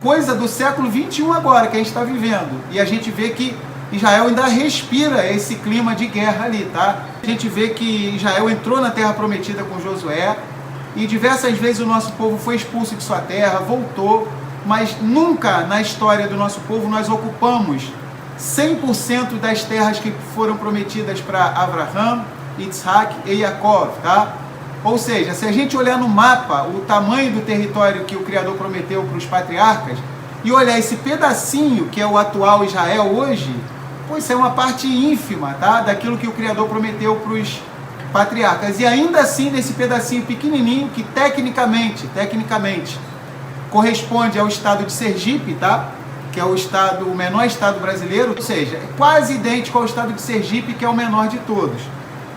Coisa do século 21 agora, que a gente está vivendo. E a gente vê que Israel ainda respira esse clima de guerra ali, tá? A gente vê que Israel entrou na Terra Prometida com Josué, e diversas vezes o nosso povo foi expulso de sua terra, voltou, mas nunca na história do nosso povo nós ocupamos 100% das terras que foram prometidas para Abraham, Isaac e Jacó, tá? Ou seja, se a gente olhar no mapa o tamanho do território que o Criador prometeu para os patriarcas e olhar esse pedacinho que é o atual Israel hoje, pois é uma parte ínfima, tá? Daquilo que o Criador prometeu para os patriarcas. E ainda assim, nesse pedacinho pequenininho que tecnicamente corresponde ao estado de Sergipe, tá? Que é o menor estado brasileiro, ou seja, é quase idêntico ao estado de Sergipe, que é o menor de todos.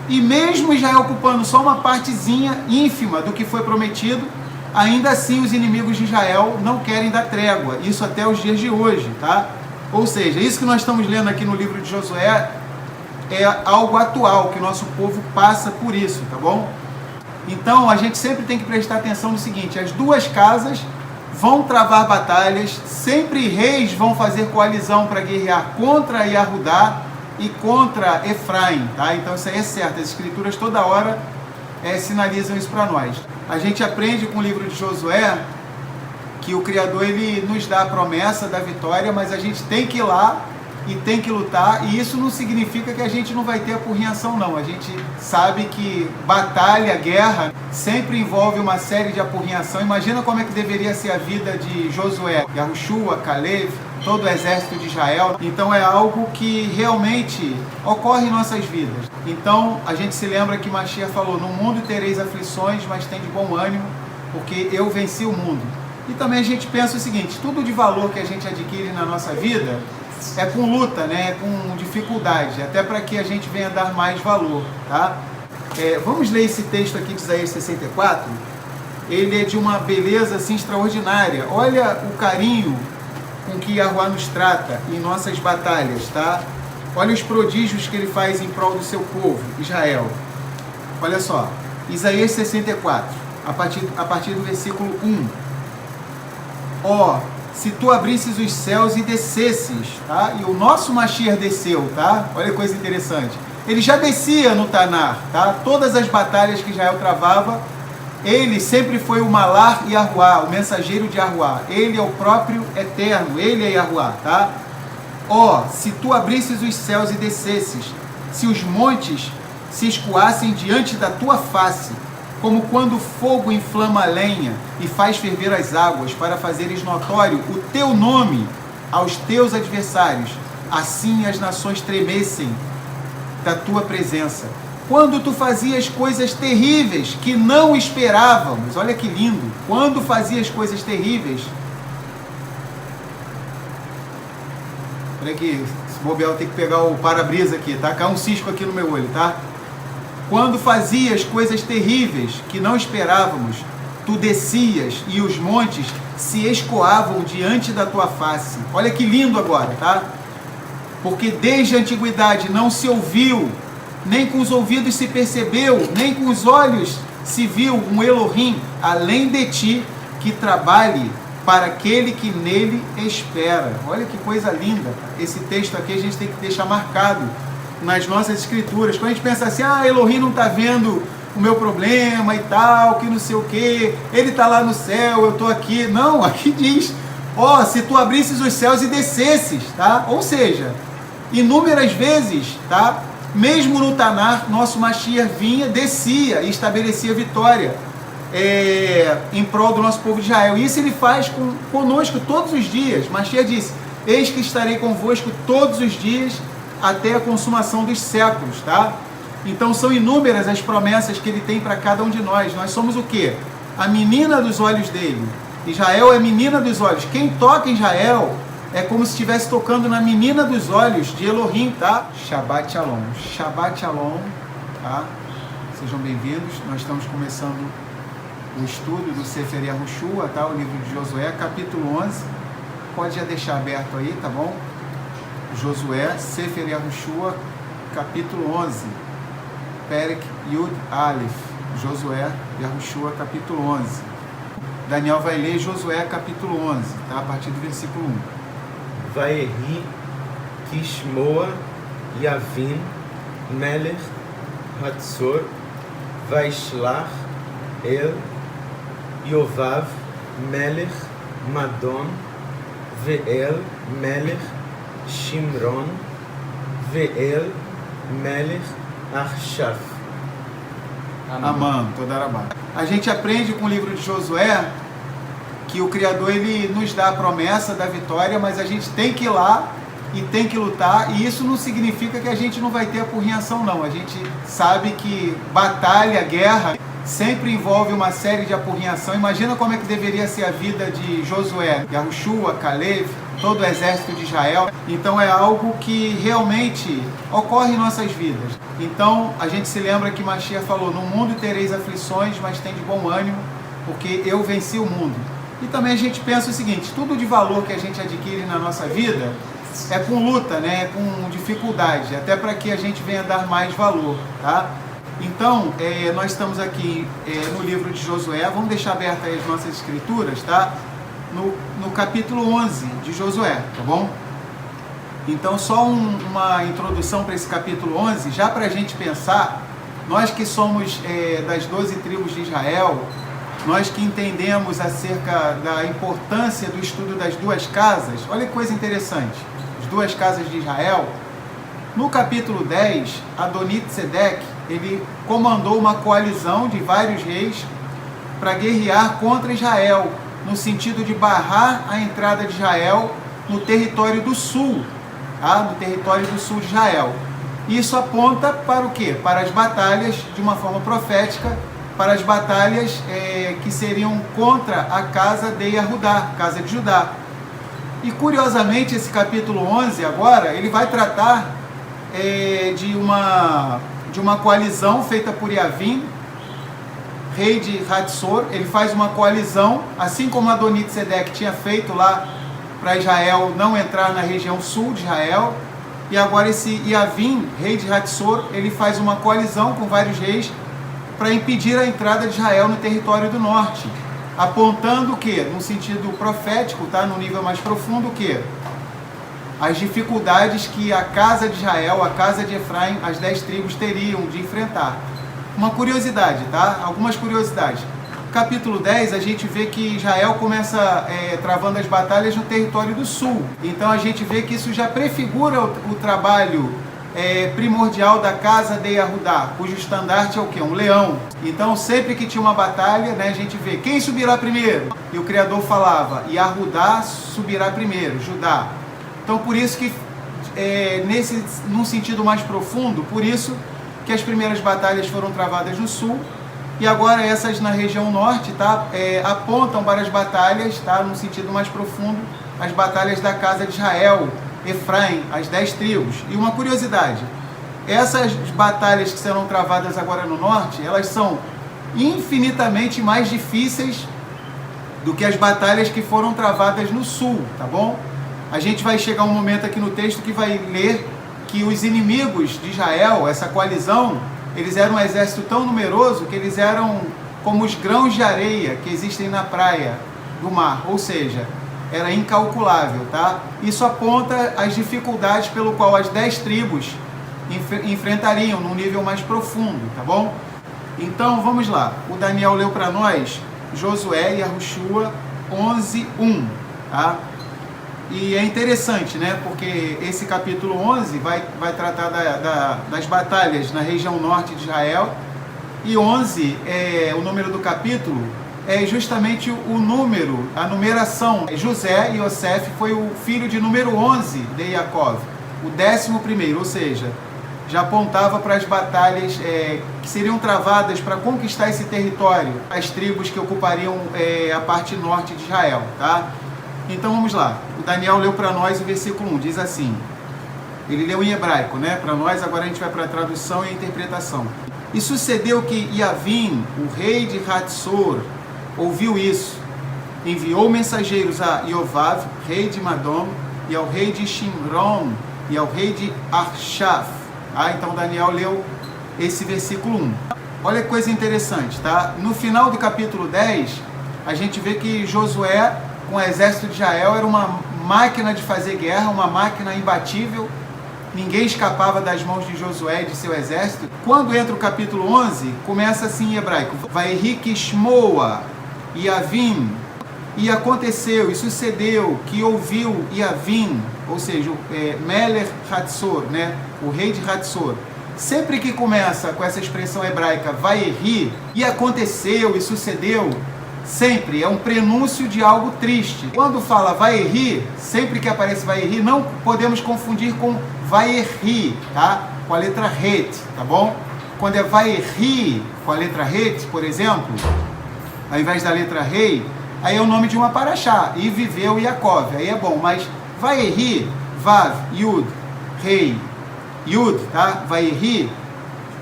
E mesmo Israel ocupando só uma partezinha ínfima do que foi prometido, ainda assim os inimigos de Israel não querem dar trégua, isso até os dias de hoje, tá? Ou seja, isso que nós estamos lendo aqui no livro de Josué é algo atual, que o nosso povo passa por isso, tá bom? Então a gente sempre tem que prestar atenção no seguinte: as duas casas vão travar batalhas, sempre reis vão fazer coalizão para guerrear contra Yahudá e contra Efraim, tá? Então isso aí é certo, as escrituras toda hora sinalizam isso para nós. A gente aprende com o livro de Josué que o Criador ele nos dá a promessa da vitória, mas a gente tem que ir lá e tem que lutar, e isso não significa que a gente não vai ter apurrinhação, não. A gente sabe que batalha, guerra, sempre envolve uma série de apurrinhação. Imagina como é que deveria ser a vida de Josué, Yahushua, Caleb, todo o exército de Israel. Então é algo que realmente ocorre em nossas vidas. Então a gente se lembra que Mashiach falou: no mundo tereis aflições, mas tem de bom ânimo, porque eu venci o mundo. E também a gente pensa o seguinte: tudo de valor que a gente adquire na nossa vida é com luta, né? É com dificuldade, até para que a gente venha dar mais valor, tá? Vamos ler esse texto aqui de Isaías 64. Ele é de uma beleza assim extraordinária. Olha o carinho com que Yahuwá nos trata em nossas batalhas, tá? Olha os prodígios que ele faz em prol do seu povo, Israel. Olha só, Isaías 64, a partir do versículo 1. Ó, se tu abrisses os céus e descesses, tá? E o nosso Mashiach desceu, tá? Olha que coisa interessante. Ele já descia no Tanar, tá? Todas as batalhas que Israel travava, ele sempre foi o Malar Yahuwá, o mensageiro de Yahuwá. Ele é o próprio Eterno, ele é Yahuwá, tá? Ó, se tu abrisses os céus e descesses, se os montes se escoassem diante da tua face, como quando o fogo inflama a lenha e faz ferver as águas, para fazeres notório o teu nome aos teus adversários, assim as nações tremessem da tua presença. Quando tu fazias coisas terríveis que não esperávamos, olha que lindo, quando fazias coisas terríveis, olha aqui, esse bobeal tem que pegar o para-brisa aqui, tá? Caiu um cisco aqui no meu olho, tá? Quando fazias coisas terríveis que não esperávamos, tu descias e os montes se escoavam diante da tua face. Olha que lindo agora, tá? Porque desde a antiguidade não se ouviu, nem com os ouvidos se percebeu, nem com os olhos se viu um Elohim além de ti, que trabalhe para aquele que nele espera. Olha que coisa linda. Esse texto aqui a gente tem que deixar marcado nas nossas escrituras. Quando a gente pensa assim: ah, Elohim não está vendo o meu problema e tal, que não sei o que, ele está lá no céu, eu estou aqui. Não, aqui diz: ó, se tu abrisses os céus e descesses, tá? Ou seja, inúmeras vezes, tá? Mesmo no Tanar, nosso Mashiach vinha, descia e estabelecia vitória em prol do nosso povo de Israel. E isso ele faz conosco todos os dias. Mashiach disse: eis que estarei convosco todos os dias até a consumação dos séculos, tá? Então são inúmeras as promessas que ele tem para cada um de nós. Nós somos o quê? A menina dos olhos dele. Israel é a menina dos olhos. Quem toca em Israel é como se estivesse tocando na menina dos olhos de Elohim, tá? Shabbat Shalom. Shabbat Shalom, tá? Sejam bem-vindos. Nós estamos começando o estudo do Sefer Yahushua, tá? O livro de Josué, capítulo 11. Pode já deixar aberto aí, tá bom? Josué, Sefer Yahushua, capítulo 11. Perek Yud Aleph. Josué, Yahushua, capítulo 11. Daniel vai ler Josué capítulo 11, tá? A partir do versículo 1. Vayehi Kishmoa Yavin Melech Hatzor Vaishlach El Yovav Melech Madon Ve'el Melech Shimron Ve'el Melech Arshaf. Amém. Todarabá. A gente aprende com o livro de Josué que o Criador ele nos dá a promessa da vitória, mas a gente tem que ir lá e tem que lutar, e isso não significa que a gente não vai ter apurrinhação, não. A gente sabe que batalha, guerra, sempre envolve uma série de apurrinhação. Imagina como é que deveria ser a vida de Josué, Yahushua, Caleb, todo o exército de Israel. Então é algo que realmente ocorre em nossas vidas. Então a gente se lembra que Mashiach falou: no mundo tereis aflições, mas tem de bom ânimo, porque eu venci o mundo. E também a gente pensa o seguinte: tudo de valor que a gente adquire na nossa vida é com luta, né? É com dificuldade, até para que a gente venha dar mais valor, tá? Então, nós estamos aqui no livro de Josué. Vamos deixar abertas aí as nossas escrituras, tá? No capítulo 11 de Josué, tá bom? Então, só uma introdução para esse capítulo 11, já para a gente pensar, nós que somos das 12 tribos de Israel, nós que entendemos acerca da importância do estudo das duas casas. Olha que coisa interessante, as duas casas de Israel. No capítulo 10, Adoni-Tzedek, ele comandou uma coalizão de vários reis para guerrear contra Israel, no sentido de barrar a entrada de Israel no território do sul, tá? No território do sul de Israel. Isso aponta para o quê? Para as batalhas, de uma forma profética, para as batalhas que seriam contra a casa de Yehudá, casa de Judá. E curiosamente, esse capítulo 11 agora, ele vai tratar de uma coalizão feita por Yavin, rei de Hatzor. Ele faz uma coalizão, assim como Adoni-Tzedek tinha feito lá para Israel não entrar na região sul de Israel. E agora esse Yavin, rei de Hatzor, ele faz uma coalizão com vários reis para impedir a entrada de Israel no território do norte, apontando o que? No sentido profético, tá? No nível mais profundo, o que? As dificuldades que a casa de Israel, a casa de Efraim, as 10 tribos teriam de enfrentar. Uma curiosidade, tá? Algumas curiosidades. Capítulo 10, a gente vê que Israel começa travando as batalhas no território do sul. Então a gente vê que isso já prefigura o trabalho primordial da casa de Yehudá, cujo estandarte é o quê? Um leão. Então sempre que tinha uma batalha, né, a gente vê quem subirá primeiro. E o Criador falava: Yehudá subirá primeiro, Judá. Então por isso que, num sentido mais profundo, por isso que as primeiras batalhas foram travadas no sul, e agora essas na região norte, tá, apontam para as batalhas, tá, num sentido mais profundo, as batalhas da casa de Israel, Efraim, as 10 tribos. E uma curiosidade: essas batalhas que serão travadas agora no norte, elas são infinitamente mais difíceis do que as batalhas que foram travadas no sul, tá bom? A gente vai chegar um momento aqui no texto que vai ler que os inimigos de Israel, essa coalizão, eles eram um exército tão numeroso que eles eram como os grãos de areia que existem na praia do mar, ou seja, era incalculável, tá? Isso aponta as dificuldades pelo qual as 10 tribos enfrentariam num nível mais profundo, tá bom? Então, vamos lá. O Daniel leu para nós Josué e Yahushua 11:1, tá? E é interessante, né? Porque esse capítulo 11 vai tratar das batalhas na região norte de Israel. E 11, o número do capítulo, é justamente o número, a numeração. José e Yosef foi o filho de número 11 de Yaakov, o 11º, ou seja, já apontava para as batalhas que seriam travadas para conquistar esse território, as tribos que ocupariam a parte norte de Israel, tá? Então vamos lá. O Daniel leu para nós o versículo 1, diz assim. Ele leu em hebraico, né? Para nós, agora a gente vai para a tradução e a interpretação. E sucedeu que Yavin, o rei de Hatzor, ouviu isso. Enviou mensageiros a Yovav, rei de Madom, e ao rei de Shimron, e ao rei de Arshaf. Então Daniel leu esse versículo 1. Olha que coisa interessante, tá? No final do capítulo 10, a gente vê que Josué, com o exército de Israel, era uma máquina de fazer guerra, uma máquina imbatível. Ninguém escapava das mãos de Josué e de seu exército. Quando entra o capítulo 11, começa assim em hebraico: Vaihi Kishmoa Yavin. E aconteceu, e sucedeu, que ouviu Yavin, ou seja, Melech Hatzor, né? O rei de Hatzor. Sempre que começa com essa expressão hebraica, Vaihi, e aconteceu, e sucedeu, sempre é um prenúncio de algo triste. Quando fala Vaihi, sempre que aparece Vaihi, não podemos confundir com Vaihi, tá? Com a letra Het, tá bom? Quando é Vaihi com a letra Het, por exemplo, ao invés da letra Rei, aí é o nome de uma paraxá, e viveu Yaakov, aí é bom, mas Vaihi, Vav, Yud, Rei, Yud, tá? Vaihi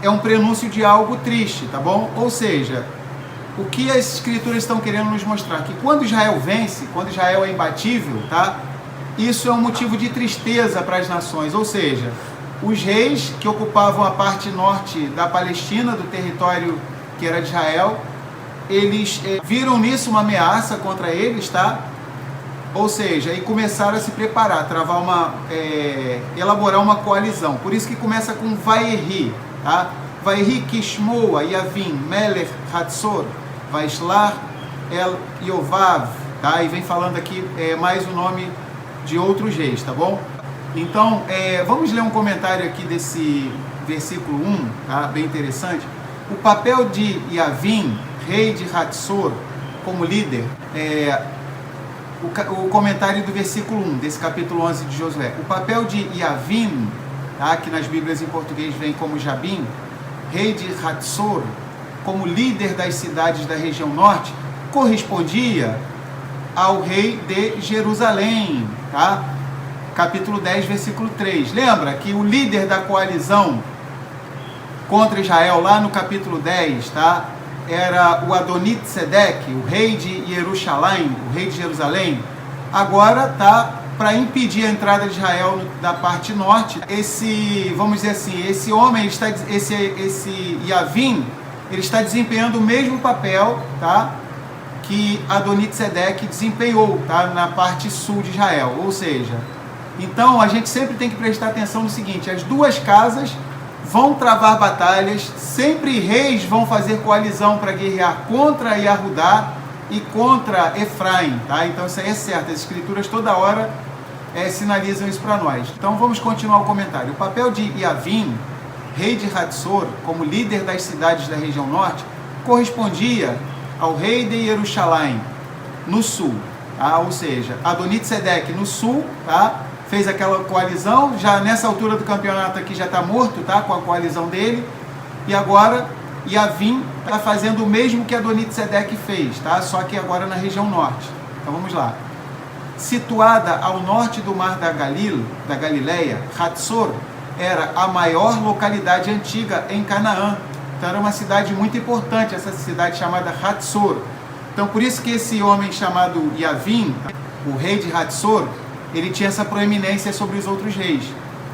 é um prenúncio de algo triste, tá bom? Ou seja, o que as escrituras estão querendo nos mostrar? Que quando Israel vence, quando Israel é imbatível, tá? Isso é um motivo de tristeza para as nações, ou seja, os reis que ocupavam a parte norte da Palestina, do território que era de Israel, eles viram nisso uma ameaça contra eles, tá? Ou seja, e começaram a se preparar, elaborar uma coalizão. Por isso que começa com Vaihi, tá? Vaihi Kishmoa Yavin Melech Hatzor Vaishlar El Yovav, tá? E vem falando aqui mais o nome de outros reis, tá bom? Então, vamos ler um comentário aqui desse versículo 1, tá? Bem interessante. O papel de Yavin, rei de Hatzor, como líder, o comentário do versículo 1, desse capítulo 11 de Josué. O papel de Yavin, tá? Que nas Bíblias em português vem como Jabim, rei de Hatzor, como líder das cidades da região norte, correspondia ao rei de Jerusalém, tá? Capítulo 10, versículo 3. Lembra que o líder da coalizão contra Israel, lá no capítulo 10, tá? Era o Adonit-Sedec, o rei de Jerusalém, o rei de Jerusalém. Agora tá para impedir a entrada de Israel da parte norte. Vamos dizer assim, esse homem, esse Yavin, ele está desempenhando o mesmo papel, tá? Que Adonit-Sedec desempenhou, tá? Na parte sul de Israel. Ou seja, então a gente sempre tem que prestar atenção no seguinte: as duas casas vão travar batalhas, sempre reis vão fazer coalizão para guerrear contra Yahudá e contra Efraim, tá? Então isso aí é certo, as escrituras toda hora sinalizam isso para nós. Então vamos continuar o comentário. O papel de Yavin, rei de Hatzor, como líder das cidades da região norte, correspondia ao rei de Jerusalém, no sul, tá? Ou seja, Adonit-Sedec no sul, tá? Fez aquela coalizão, já nessa altura do campeonato aqui já está morto, tá? Com a coalizão dele, e agora Yavin está fazendo o mesmo que Adonit-Sedec fez, tá? Só que agora na região norte. Então vamos lá. Situada ao norte do mar da Galileia, Hatzor era a maior localidade antiga em Canaã. Então era uma cidade muito importante, essa cidade chamada Hatzor. Então por isso que esse homem chamado Yavin, o rei de Hatzor, ele tinha essa proeminência sobre os outros reis.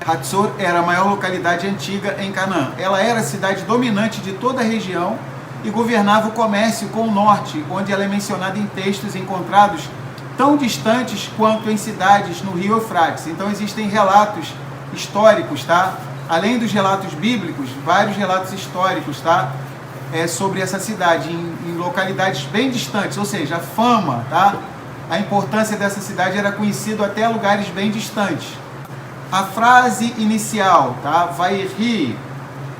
Hatzor era a maior localidade antiga em Canaã. Ela era a cidade dominante de toda a região e governava o comércio com o norte, onde ela é mencionada em textos encontrados tão distantes quanto em cidades no rio Eufrates. Então existem relatos históricos, tá? Além dos relatos bíblicos, vários relatos históricos, tá? Sobre essa cidade, em localidades bem distantes, ou seja, a fama, tá? A importância dessa cidade era conhecido até lugares bem distantes. A frase inicial, tá? Vaihi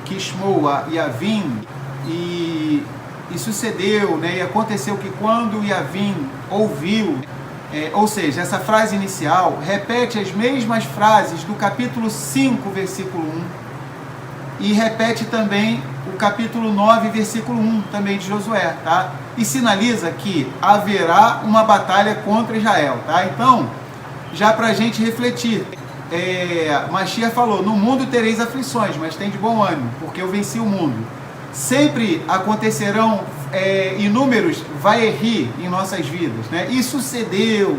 Kishmoa Yavin, e sucedeu, né? E aconteceu que quando Yavin ouviu, ou seja, essa frase inicial repete as mesmas frases do capítulo 5, versículo 1, e repete também o capítulo 9, versículo 1, também de Josué, tá? E sinaliza que haverá uma batalha contra Israel, tá? Então, já para a gente refletir, Mashiach falou: no mundo tereis aflições, mas tem de bom ânimo, porque eu venci o mundo. Sempre acontecerão inúmeros Vaihi em nossas vidas, né? E sucedeu,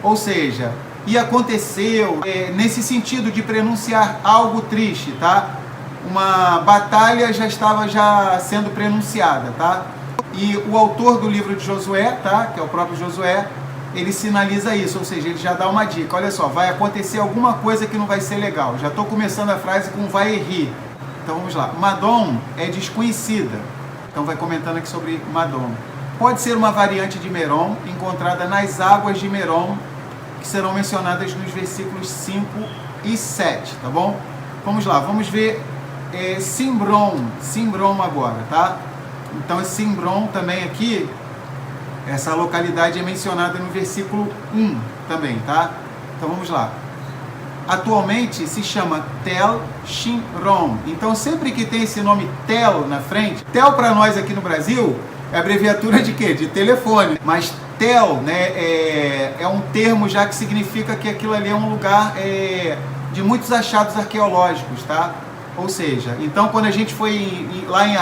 ou seja, e aconteceu, nesse sentido de prenunciar algo triste, tá? Uma batalha já estava sendo prenunciada, tá? E o autor do livro de Josué, tá? Que é o próprio Josué, ele sinaliza isso, ou seja, ele já dá uma dica. Olha só, vai acontecer alguma coisa que não vai ser legal. Já estou começando a frase com vai rir. Então vamos lá. Madom é desconhecida. Então vai comentando aqui sobre Madom. Pode ser uma variante de Merom, encontrada nas águas de Merom, que serão mencionadas nos versículos 5 e 7, tá bom? Vamos lá, vamos ver Simbrom agora, tá? Então esse Simbrom também aqui, essa localidade é mencionada no versículo 1 também, tá? Então vamos lá. Atualmente se chama Tel Shimron. Então sempre que tem esse nome Tel na frente, Tel para nós aqui no Brasil é abreviatura de quê? De telefone. Mas Tel, né, é um termo já que significa que aquilo ali é um lugar de muitos achados arqueológicos, tá? Ou seja, então quando a gente foi lá em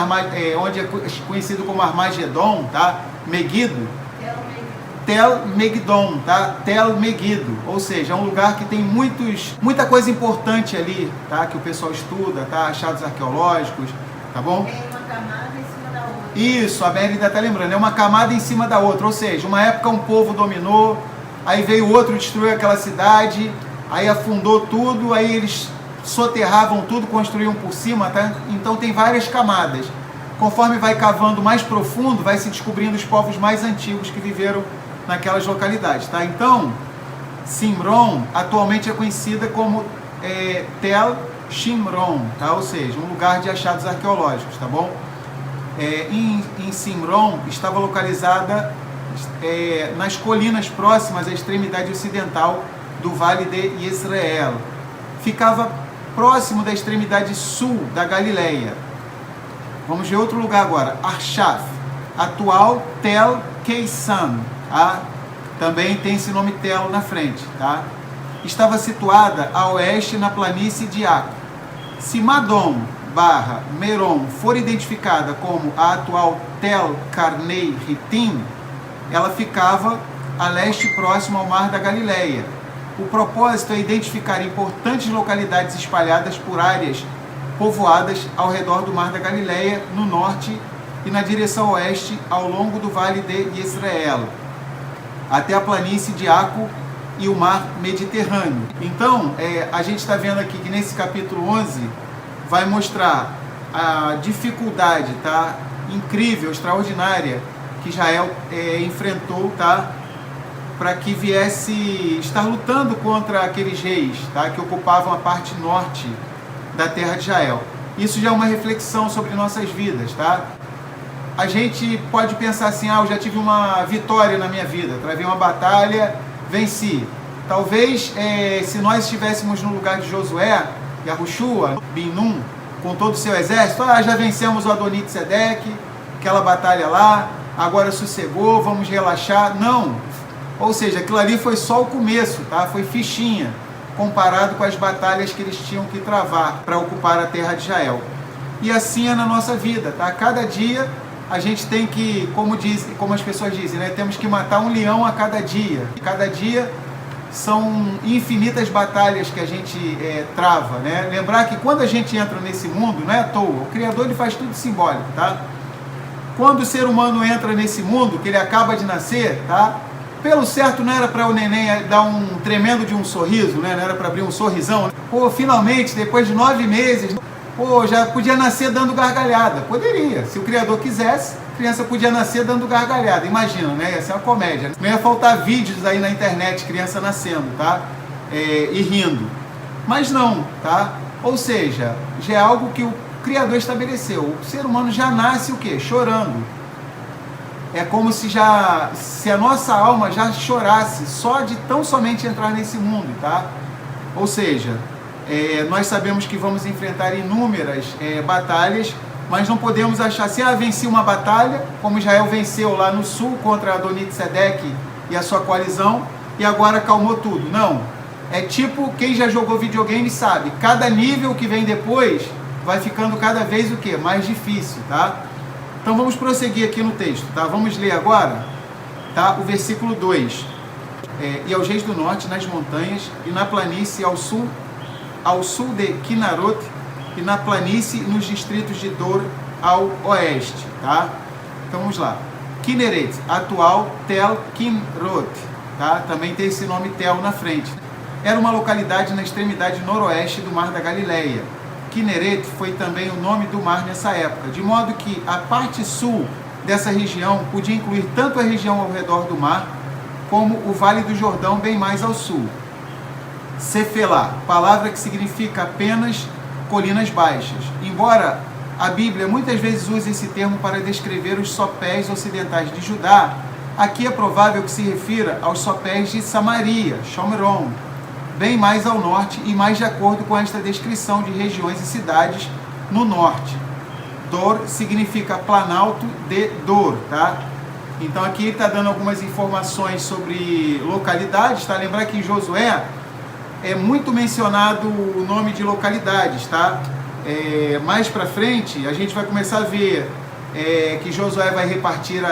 onde é conhecido como Armagedon, tá? Megiddo, Tel Megidon, tá? Tel Megiddo, ou seja, é um lugar que tem muita coisa importante ali, tá? Que o pessoal estuda, tá? Achados arqueológicos, tá bom? É uma camada em cima da outra. Isso, a Mérida está lembrando, é uma camada em cima da outra, ou seja, uma época um povo dominou, aí veio outro, destruiu aquela cidade, aí afundou tudo, aí eles soterravam tudo, construíam por cima, tá? Então tem várias camadas. Conforme vai cavando mais profundo, vai se descobrindo os povos mais antigos que viveram naquelas localidades, tá? Então, Simron atualmente é conhecida como Tel Shimron, tá? Ou seja, um lugar de achados arqueológicos, tá bom? Em Simron estava localizada nas colinas próximas à extremidade ocidental do Vale de Israel. Ficava próximo da extremidade sul da Galileia. Vamos ver outro lugar agora, Arshaf, atual Tel Keisan, tá? Também tem esse nome Tel na frente, tá? Estava situada a oeste na planície de Aco. Se Madom barra Merom for identificada como a atual Tel Karnei Ritim, ela ficava a leste próximo ao Mar da Galileia. O propósito é identificar importantes localidades espalhadas por áreas povoadas ao redor do Mar da Galileia, no norte e na direção oeste, ao longo do Vale de Israel, até a planície de Aco e o Mar Mediterrâneo. Então, a gente está vendo aqui que nesse capítulo 11 vai mostrar a dificuldade, tá? Incrível, extraordinária, que Israel enfrentou, tá? Para que viesse estar lutando contra aqueles reis, tá? Que ocupavam a parte norte da terra de Israel. Isso já é uma reflexão sobre nossas vidas, tá? A gente pode pensar assim, eu já tive uma vitória na minha vida, travei uma batalha, venci. Talvez, se nós estivéssemos no lugar de Josué, Yahushua, Bin-Nun, com todo o seu exército, já vencemos o Adonit-Sedec, aquela batalha lá, agora sossegou, vamos relaxar. Não! Ou seja, aquilo ali foi só o começo, tá? Foi fichinha, comparado com as batalhas que eles tinham que travar para ocupar a terra de Israel. E assim é na nossa vida, tá? Cada dia a gente tem que, como as pessoas dizem, né? Temos que matar um leão a cada dia. Cada dia são infinitas batalhas que a gente trava, né? Lembrar que quando a gente entra nesse mundo, não é à toa, o Criador ele faz tudo simbólico, tá? Quando o ser humano entra nesse mundo, que ele acaba de nascer, tá? Pelo certo não era para o neném dar um tremendo de um sorriso, né? Não era para abrir um sorrisão. Pô, finalmente, depois de 9 meses, pô, já podia nascer dando gargalhada. Poderia, se o Criador quisesse, a criança podia nascer dando gargalhada. Imagina, né? Ia ser uma comédia. Não ia faltar vídeos aí na internet, criança nascendo, tá? E rindo. Mas não, tá? Ou seja, já é algo que o Criador estabeleceu. O ser humano já nasce o quê? Chorando. É como se a nossa alma já chorasse só de tão somente entrar nesse mundo, tá? Ou seja, nós sabemos que vamos enfrentar inúmeras batalhas, mas não podemos achar assim, venci uma batalha, como Israel venceu lá no sul contra Adonit-Sedec e a sua coalizão, e agora acalmou tudo. Não. É tipo, quem já jogou videogame sabe, cada nível que vem depois vai ficando cada vez o quê? Mais difícil, tá? Então vamos prosseguir aqui no texto, tá? Vamos ler agora, tá? O versículo 2. E aos reis do norte, nas montanhas, e na planície ao sul de Kinarot, e na planície nos distritos de Dor ao oeste, tá? Então vamos lá. Kinneret, atual Tel Kinrot, tá? Também tem esse nome Tel na frente. Era uma localidade na extremidade noroeste do Mar da Galileia. Kinneret foi também o nome do mar nessa época, de modo que a parte sul dessa região podia incluir tanto a região ao redor do mar, como o Vale do Jordão bem mais ao sul. Cefelá, palavra que significa apenas colinas baixas. Embora a Bíblia muitas vezes use esse termo para descrever os sopés ocidentais de Judá, aqui é provável que se refira aos sopés de Samaria, Shomron, bem mais ao norte e mais de acordo com esta descrição de regiões e cidades no norte. Dor significa planalto de Dor, tá? Então aqui ele está dando algumas informações sobre localidades, tá? Lembrar que em Josué é muito mencionado o nome de localidades, tá? Mais para frente a gente vai começar a ver que Josué vai repartir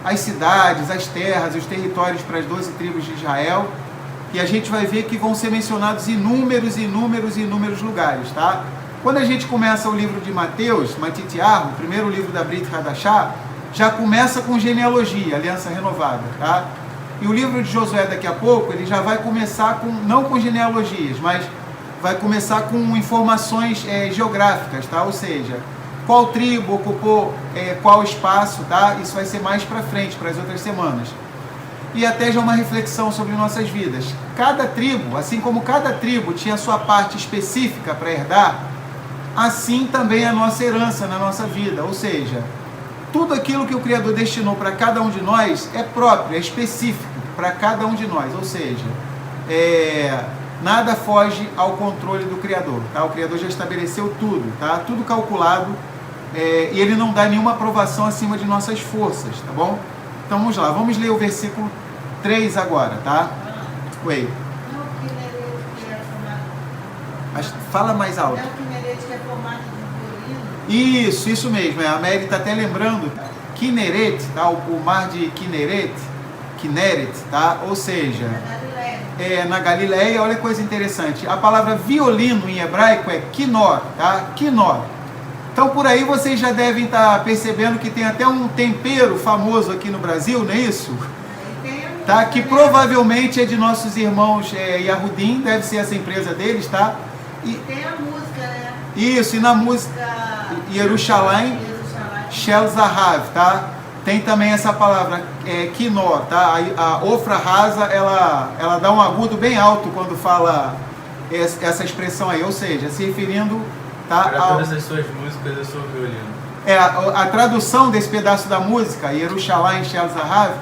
as cidades, as terras, os territórios para as 12 tribos de Israel, e a gente vai ver que vão ser mencionados inúmeros lugares, tá? Quando a gente começa o livro de Mateus, Matitiahu, o primeiro livro da Brit Hadashah, já começa com genealogia, aliança renovada, tá? E o livro de Josué daqui a pouco, ele já vai começar não com genealogias, mas vai começar com informações geográficas, tá? Ou seja, qual tribo ocupou qual espaço, tá? Isso vai ser mais para frente, para as outras semanas. E até já uma reflexão sobre nossas vidas. Cada tribo, assim como cada tribo tinha sua parte específica para herdar, assim também é a nossa herança na nossa vida. Ou seja, tudo aquilo que o Criador destinou para cada um de nós é próprio, é específico para cada um de nós. Ou seja, nada foge ao controle do Criador, tá? O Criador já estabeleceu tudo, tá? Tudo calculado, e Ele não dá nenhuma aprovação acima de nossas forças, tá bom? Então vamos lá, vamos ler o versículo 3 agora, tá? Oi. Não, o Kinneret que é formado. Fala mais alto. Não, o Kinneret que é formado de violino. Isso mesmo. A Mary está até lembrando. Kinneret, tá? O mar de Kinneret, tá? Ou seja, na Galileia, olha que coisa interessante. A palavra violino em hebraico é kinor, tá? Kinor. Então por aí vocês já devem estar percebendo que tem até um tempero famoso aqui no Brasil, não é isso? Tá? Que provavelmente é de nossos irmãos Yahudim, deve ser essa empresa deles, tá? E tem a música, né? Isso, e na música Yerushalayim Shel Zahav, tá? Tem também essa palavra kinor, tá? A Ofra Rasa, ela dá um agudo bem alto quando fala essa expressão aí, ou seja, se referindo, tá, para todas as suas músicas eu sou violino. A tradução desse pedaço da música, Yerushalayim Shel Zahav,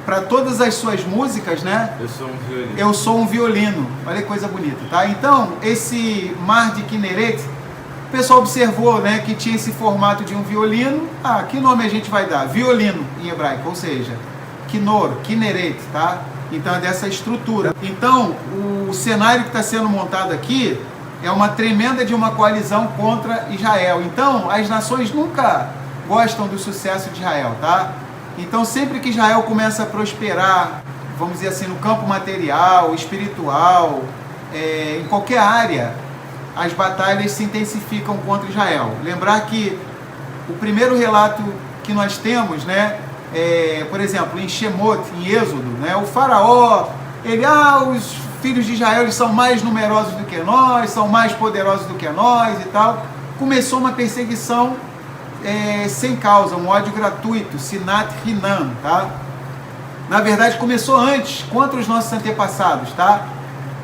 para todas as suas músicas, né? Eu sou um violino. Eu sou um violino. Olha que coisa bonita, tá? Então, esse mar de Kinneret, o pessoal observou, né, que tinha esse formato de um violino. Que nome a gente vai dar? Violino em hebraico, ou seja, Kinor, Kinneret, tá? Então é dessa estrutura. Então, o cenário que está sendo montado aqui é uma tremenda de uma coalizão contra Israel. Então, as nações nunca gostam do sucesso de Israel, tá? Então, sempre que Israel começa a prosperar, vamos dizer assim, no campo material, espiritual, em qualquer área, as batalhas se intensificam contra Israel. Lembrar que o primeiro relato que nós temos, né, por exemplo, em Shemot, em Êxodo, né, o faraó, os filhos de Israel eles são mais numerosos do que nós, são mais poderosos do que nós e tal. Começou uma perseguição sem causa, um ódio gratuito, Sinat Hinam, tá? Na verdade começou antes, contra os nossos antepassados, tá?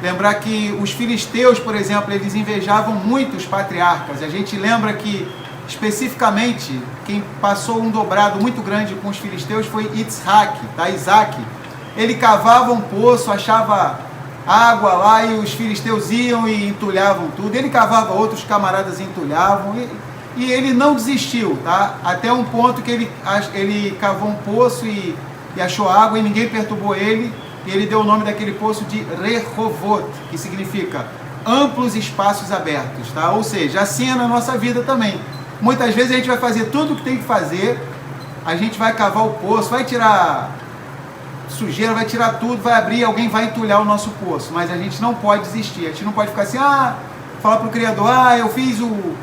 Lembrar que os filisteus, por exemplo, eles invejavam muito os patriarcas. A gente lembra que, especificamente, quem passou um dobrado muito grande com os filisteus foi Yitzhak, tá? Isaac. Ele cavava um poço, achava água lá e os filisteus iam e entulhavam tudo. Ele cavava, outros camaradas entulhavam e ele não desistiu, tá? Até um ponto que ele cavou um poço e achou água e ninguém perturbou ele. E ele deu o nome daquele poço de Rehovot, que significa amplos espaços abertos, tá? Ou seja, assim é na nossa vida também. Muitas vezes a gente vai fazer tudo o que tem que fazer, a gente vai cavar o poço, vai tirar sujeira, vai tirar tudo, vai abrir, alguém vai entulhar o nosso poço, mas a gente não pode desistir, a gente não pode ficar assim, falar para o Criador, eu fiz o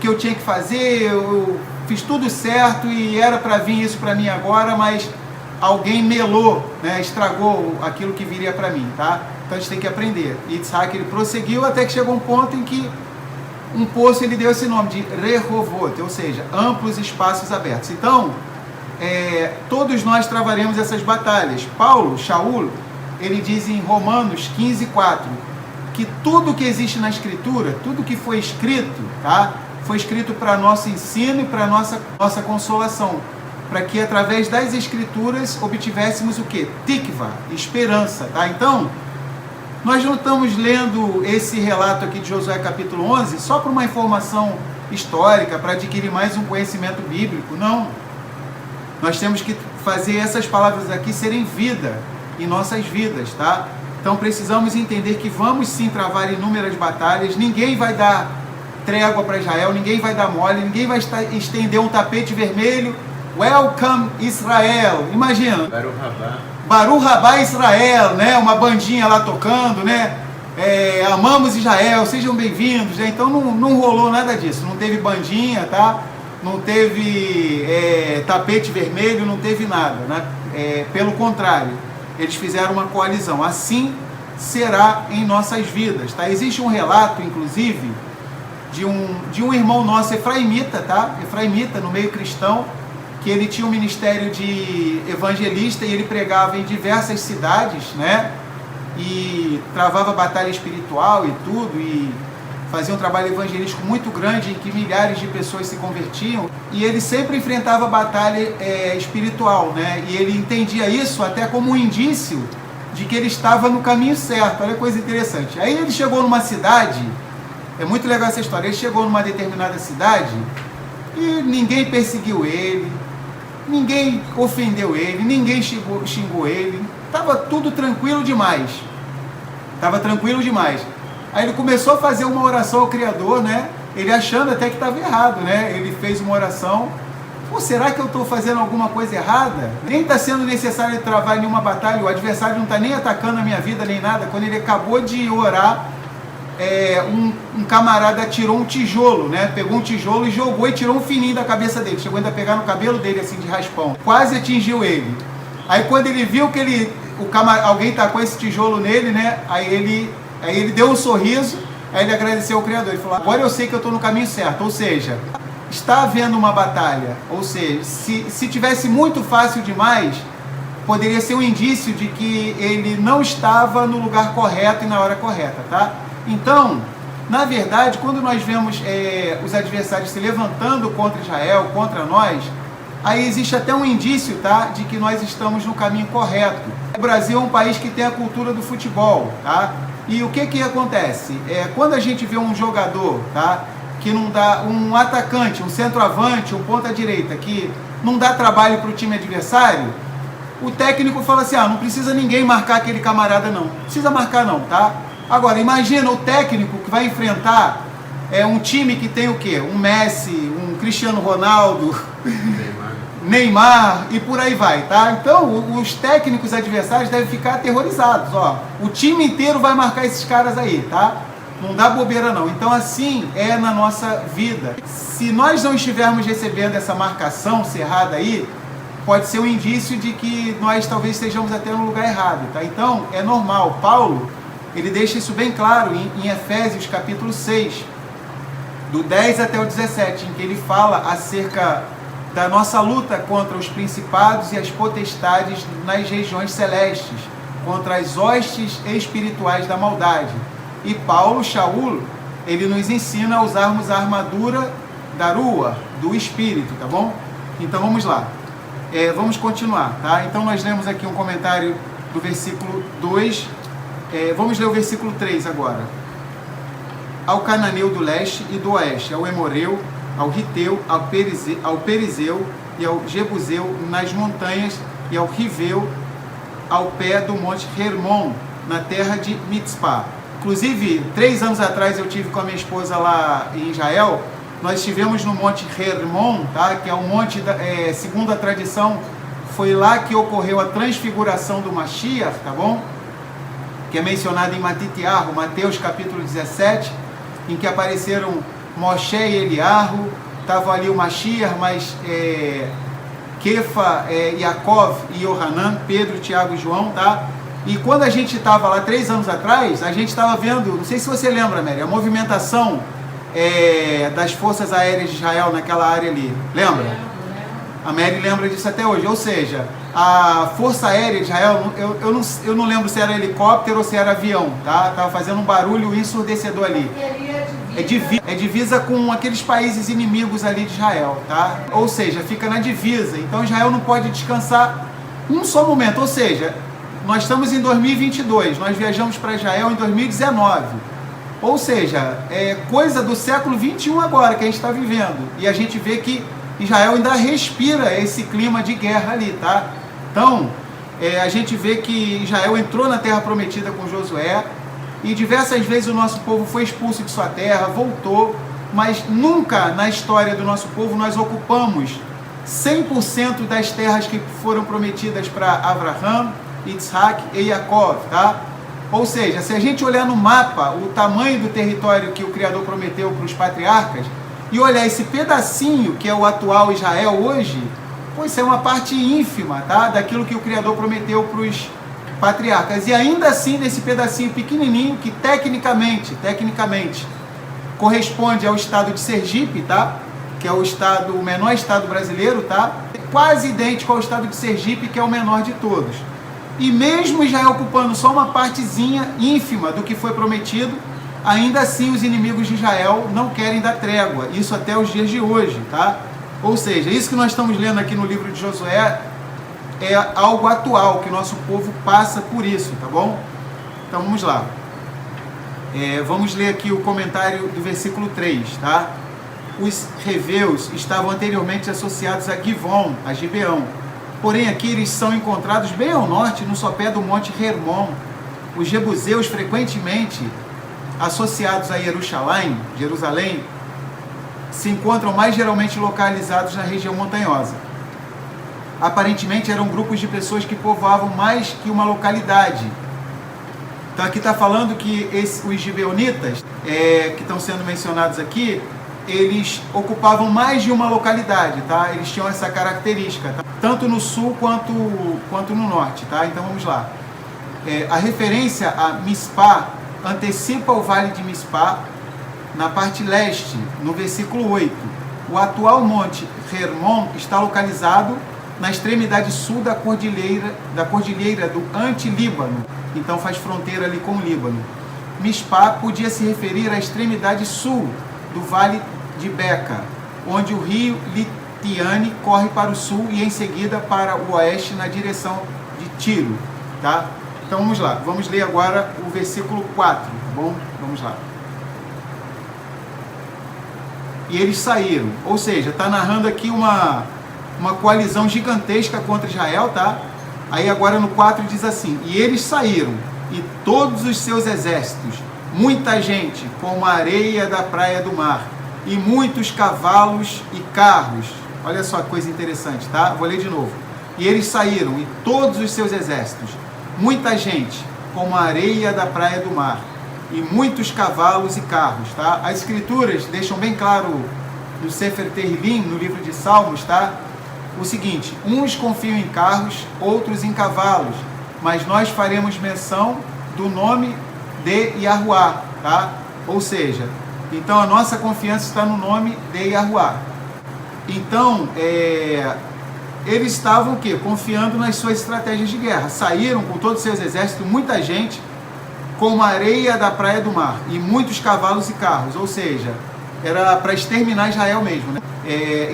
que eu tinha que fazer, eu fiz tudo certo e era para vir isso para mim agora, mas alguém melou, né, estragou aquilo que viria para mim, tá? Então a gente tem que aprender. E Yitzhak, ele prosseguiu até que chegou um ponto em que um poço, ele deu esse nome de Rehovot, ou seja, amplos espaços abertos. Então, todos nós travaremos essas batalhas. Paulo, Shaul, ele diz em Romanos 15:4, que tudo que existe na Escritura, tudo que foi escrito, tá? Foi escrito para nosso ensino e para nossa consolação, para que através das Escrituras obtivéssemos o quê? Tikva, esperança, tá? Então, nós não estamos lendo esse relato aqui de Josué capítulo 11 só para uma informação histórica, para adquirir mais um conhecimento bíblico, não. Nós temos que fazer essas palavras aqui serem vida em nossas vidas, tá? Então precisamos entender que vamos sim travar inúmeras batalhas, ninguém vai dar trégua para Israel, ninguém vai dar mole, ninguém vai estender um tapete vermelho. Welcome Israel, imagina. Baruch Rabá Israel, né? Uma bandinha lá tocando, né? Amamos Israel, sejam bem-vindos, né? Então não rolou nada disso, não teve bandinha, tá? Não teve tapete vermelho, não teve nada, né? Pelo contrário, eles fizeram uma coalizão. Assim será em nossas vidas, tá? Existe um relato, inclusive, de um irmão nosso, efraimita, tá? Efraimita, no meio cristão, que ele tinha um ministério de evangelista e ele pregava em diversas cidades, né? E travava batalha espiritual e tudo, e fazia um trabalho evangelístico muito grande em que milhares de pessoas se convertiam, e ele sempre enfrentava batalha espiritual, né? E ele entendia isso até como um indício de que ele estava no caminho certo. Olha que coisa interessante. Aí ele chegou numa cidade, é muito legal essa história, ele chegou numa determinada cidade e ninguém perseguiu ele, ninguém ofendeu ele, ninguém xingou ele, estava tudo tranquilo demais, Aí ele começou a fazer uma oração ao Criador, né? Ele achando até que estava errado, né? Ele fez uma oração, será que eu estou fazendo alguma coisa errada? Nem está sendo necessário travar nenhuma batalha, o adversário não está nem atacando a minha vida nem nada. Quando ele acabou de orar, um camarada tirou um tijolo, né? Pegou um tijolo e jogou e tirou um fininho da cabeça dele. Chegou ainda a pegar no cabelo dele, assim, de raspão. Quase atingiu ele. Aí quando ele viu que alguém tacou esse tijolo nele, né? Aí ele deu um sorriso, aí ele agradeceu ao Criador. Ele falou, agora eu sei que eu estou no caminho certo. Ou seja, está havendo uma batalha. Ou seja, se tivesse muito fácil demais, poderia ser um indício de que ele não estava no lugar correto e na hora correta, tá? Então, na verdade, quando nós vemos os adversários se levantando contra Israel, contra nós, aí existe até um indício, tá, de que nós estamos no caminho correto. O Brasil é um país que tem a cultura do futebol, tá? E o que acontece? Quando a gente vê um jogador, tá, que não dá, um atacante, um centroavante, um ponta-direita, que não dá trabalho para o time adversário, o técnico fala assim, não precisa ninguém marcar aquele camarada não, precisa marcar não, tá? Agora, imagina o técnico que vai enfrentar um time que tem o quê? Um Messi, um Cristiano Ronaldo, Neymar e por aí vai, tá? Então, os técnicos adversários devem ficar aterrorizados, ó. O time inteiro vai marcar esses caras aí, tá? Não dá bobeira não. Então, assim é na nossa vida. Se nós não estivermos recebendo essa marcação cerrada aí, pode ser um indício de que nós talvez estejamos até no lugar errado, tá? Então, é normal. Paulo, ele deixa isso bem claro em Efésios capítulo 6, do 10 até o 17, em que ele fala acerca da nossa luta contra os principados e as potestades nas regiões celestes, contra as hostes espirituais da maldade. E Paulo, Shaul, ele nos ensina a usarmos a armadura da rua, do Espírito, tá bom? Então vamos lá. Vamos continuar, tá? Então nós lemos aqui um comentário do versículo 2, vamos ler o versículo 3 agora. Ao cananeu do leste e do oeste, ao Emoreu, ao Riteu, ao Perizeu e ao Jebuseu nas montanhas, e ao Riveu, ao pé do monte Hermon, na terra de Mitzpah. Inclusive, 3 anos atrás eu tive com a minha esposa lá em Israel. Nós estivemos no monte Hermon, tá? Que é um monte, segundo a tradição, foi lá que ocorreu a transfiguração do Mashiach, tá bom? Que é mencionado em Matitiahu, Mateus capítulo 17, em que apareceram Moshe e Eliarro, estavam ali o Mashiach, mas Kefa, Yaakov e Yohanan, Pedro, Tiago e João, tá? E quando a gente estava lá 3 anos atrás, a gente estava vendo, não sei se você lembra, Mary, a movimentação das forças aéreas de Israel naquela área ali. Lembra? A Mary lembra disso até hoje. Ou seja, a Força Aérea de Israel, eu não lembro se era helicóptero ou se era avião, tá? Tava fazendo um barulho ensurdecedor ali. É divisa com aqueles países inimigos ali de Israel, tá? Ou seja, fica na divisa. Então Israel não pode descansar um só momento. Ou seja, nós estamos em 2022, nós viajamos para Israel em 2019. Ou seja, é coisa do século 21 agora que a gente está vivendo. E a gente vê que Israel ainda respira esse clima de guerra ali, tá? Então, a gente vê que Israel entrou na Terra Prometida com Josué e diversas vezes o nosso povo foi expulso de sua terra, voltou, mas nunca na história do nosso povo nós ocupamos 100% das terras que foram prometidas para Abraham, Isaac e Yaakov, tá? Ou seja, se a gente olhar no mapa o tamanho do território que o Criador prometeu para os patriarcas e olhar esse pedacinho que é o atual Israel hoje, pois é uma parte ínfima, tá? Daquilo que o Criador prometeu para os patriarcas. E ainda assim, nesse pedacinho pequenininho, que tecnicamente corresponde ao estado de Sergipe, tá? Que é o menor estado brasileiro, tá? Quase idêntico ao estado de Sergipe, que é o menor de todos. E mesmo Israel ocupando só uma partezinha ínfima do que foi prometido, ainda assim os inimigos de Israel não querem dar trégua. Isso até os dias de hoje, tá? Ou seja, isso que nós estamos lendo aqui no livro de Josué é algo atual, que o nosso povo passa por isso, tá bom? Então vamos lá. Vamos ler aqui o comentário do versículo 3, tá? Os reveus estavam anteriormente associados a Givon, a Gibeão. Porém, aqui eles são encontrados bem ao norte, no sopé do monte Hermon. Os jebuseus, frequentemente associados a Jerusalém, se encontram mais geralmente localizados na região montanhosa. Aparentemente eram grupos de pessoas que povoavam mais que uma localidade. Então aqui está falando que os gibeonitas, que estão sendo mencionados aqui, eles ocupavam mais de uma localidade, tá? Eles tinham essa característica, tá? Tanto no sul quanto no norte, tá? Então vamos lá. A referência a Mispá antecipa o vale de Mispá na parte leste, no versículo 8. O atual monte Hermon está localizado na extremidade sul da cordilheira do Antilíbano, então faz fronteira ali com o Líbano. Mispá podia se referir à extremidade sul do vale de Beca, onde o rio Litiane corre para o sul e em seguida para o oeste na direção de Tiro, tá? Então vamos lá, vamos ler agora o versículo 4, tá bom? Vamos lá. E eles saíram, ou seja, está narrando aqui uma coalizão gigantesca contra Israel, tá? Aí agora no 4 diz assim: e eles saíram, e todos os seus exércitos, muita gente, como a areia da praia do mar, e muitos cavalos e carros. Olha só que coisa interessante, tá? Vou ler de novo. E eles saíram, e todos os seus exércitos, muita gente, como a areia da praia do mar, e muitos cavalos e carros, tá? As escrituras deixam bem claro no Sefer Tehillim, no livro de Salmos, tá? O seguinte: uns confiam em carros, outros em cavalos, mas nós faremos menção do nome de Yahuá, tá? Ou seja, então a nossa confiança está no nome de Yahuá. Então, eles estavam o quê? Confiando nas suas estratégias de guerra. Saíram com todos os seus exércitos, muita gente, como a areia da praia do mar, e muitos cavalos e carros, ou seja, era para exterminar Israel mesmo, né?